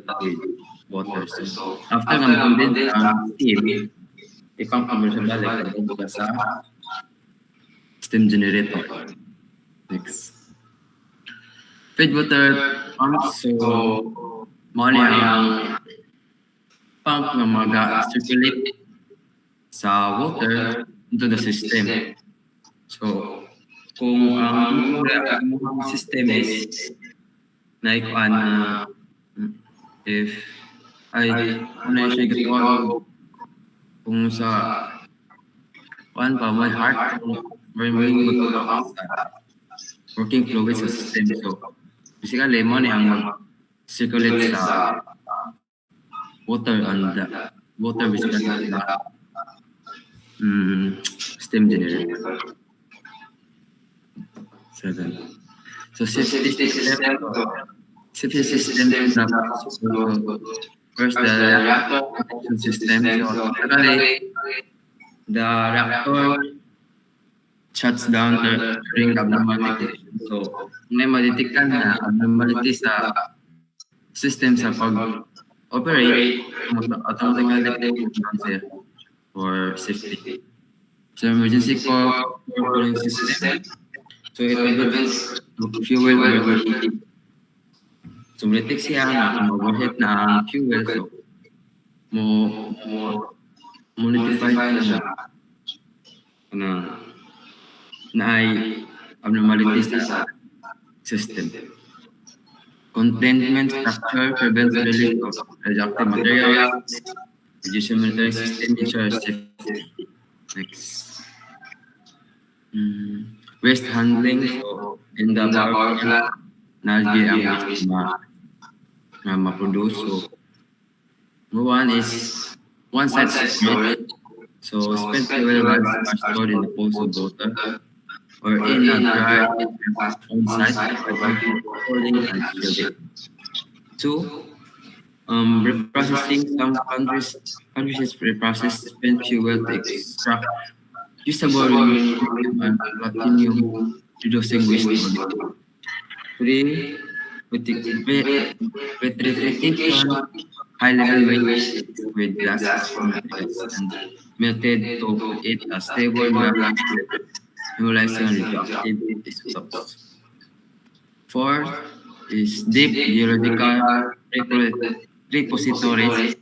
water. So after condense ang steam, ipang conversion balik sa steam generator. Next, feed water pumps. So money ang pump na mag-circulate sa water into the system. So kung ang system is naikuan na if ay ano siya gawin kung sa one pa my heart working fluid sa system. So basically money ang mag-circulate sa water, and the water basically the steam generator. 7. So safety system is first the reactor protection system. So basically the reactor shuts down during abnormality. So may madetectan na abnormality sa system sa pag-operate, automatically detect siya. for safety. So emergency cooling system. So it prevents fuel overheating. So detect siya nga kung overheat na ang fuel, so mo notify na siya na ay abnormalities sa system. Containment structure prevents release of radioactive materials. Reducing monitoring system ensures safety. Next. Waste handling. So, in the power plant, nalgi ang waste na ma-produce. So, number one is one-side storage. So, spent fuel rods are stored in the pools of water or in a dry on-site for cooling and shielding. Two, reprocessing. Some countries reprocess spent fuel to extract usable uranium and platinum, reducing waste. Three, vitrification, high-level waste with glass materials and melted to create a stable glass utilizing radioactive isotopes. Four is deep geological repositories.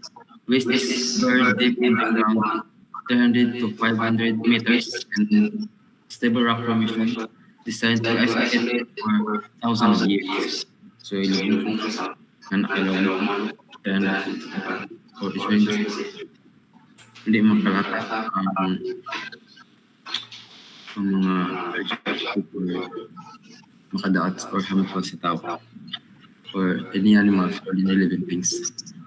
Waste is buried deep in the ground, 300 to 500 meters, and stable rock formation designed to isolate for thousands of years. So, yung nakalaman, 300 or hindi makalata ang mga makadaot or harmful sa tao or any animals or any living things.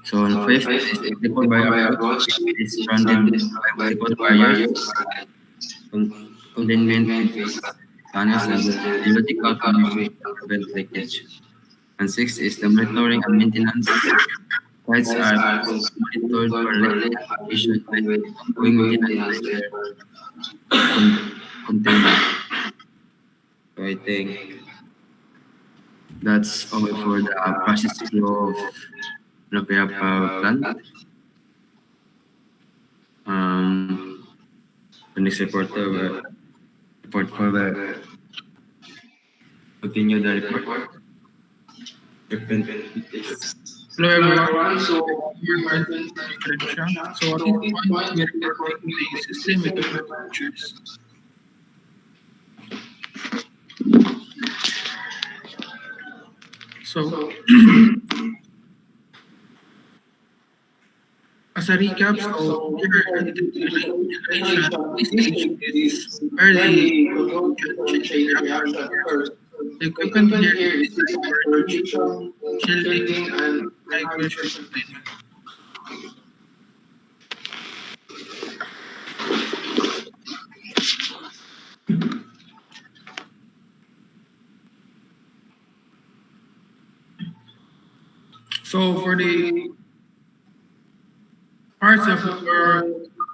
So, on fifth is ethical barrier approach. It is surrounded by ethical barriers, containment tunnels, and geological formation to prevent leakage. And sixth is the monitoring and maintenance. Sites are monitored for leak issues with ongoing maintenance containment. So I think that's all for the process flow of nuclear power plant. The next reporter will report further. Continue the report. Hello everyone, so we're going to introduction. So at this point, we are reporting the system equipment features. So, as a recap, so here integration stage is where the changing reaction occurs. The equipment here is designed for shielding and high pressure containment. So for the parts of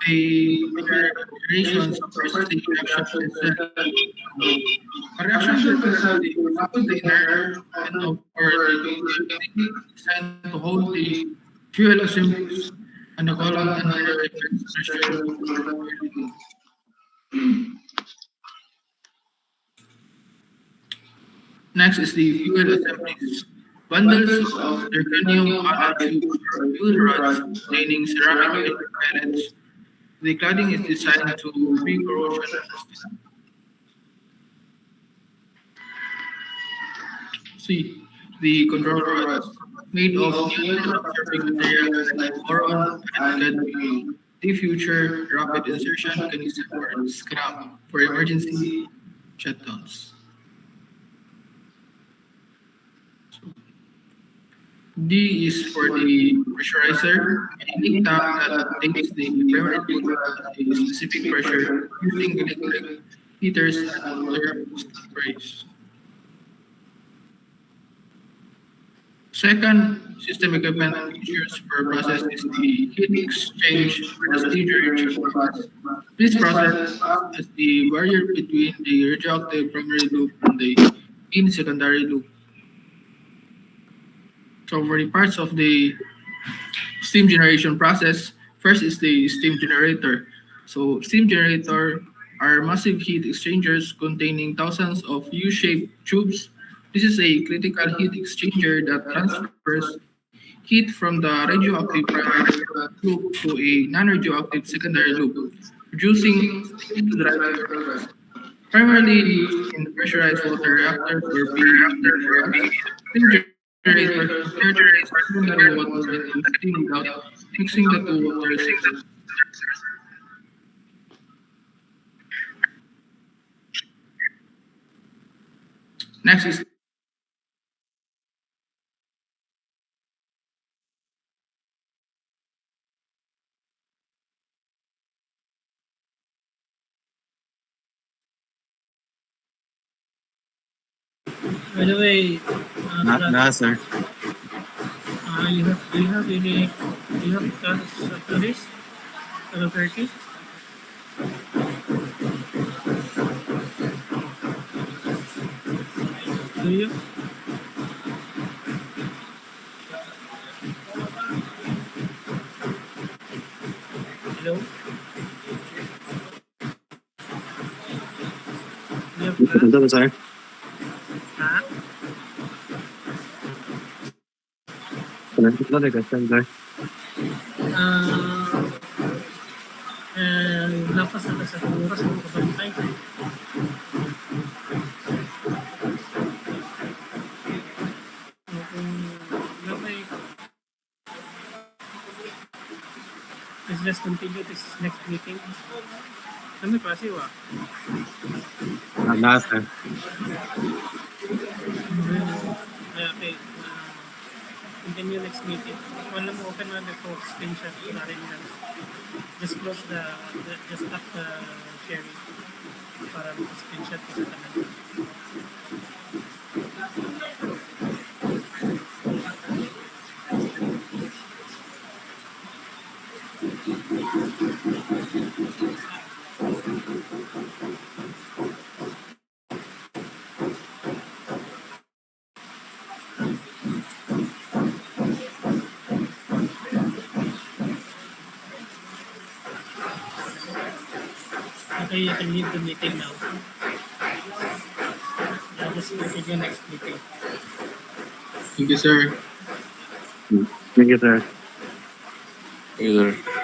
the generations of processing reaction itself, a reaction itself is a container and over designed to hold the fuel assemblies and the column and the pressure. Next is the fuel assemblies. Bundles of titanium alloy tubes or fuel rods containing ceramic pellets. The cladding is designed to be corrosion resistant. C. The control rods, made of needle-absorbing materials like boron and cadmium. The future rapid insertion can use for scrap for emergency shutdowns. D is for the pressurizer, a unique tank that takes the primary fluid at a specific pressure using electric heaters and water sprays. Second system equipment features per process is the heat exchange for the steam generation process. This process acts as the barrier between the radioactive primary loop and the in secondary loop. So for the parts of the steam generation process, first is the steam generator. So steam generator are massive heat exchangers containing thousands of U-shaped tubes. This is a critical heat exchanger that transfers heat from the radioactive primary loop to a non-radioactive secondary loop, producing steam to drive turbines. Primarily used in pressurized water reactors or PV plants, steam generators convert secondary water into steam without mixing the two water systems. Next is By the way, Nah, sir. do you have any, do you have plans after this? Hello, Turkey? Do you? Hello? Do you have plans? Ito, sir. Ha? Ito na question, sir. Lapas na sa oras mo kabantay. Let's just continue this next meeting. Kami pa siwa. Nah, sir. Okay. Continue next meeting. Wala mo open na the screenshot na rin lang. Just close just stop the sharing para screenshot ko sa tanan. Okay, you can leave the meeting now. I'll just continue next meeting. thank you, sir. Thank you, sir. Either.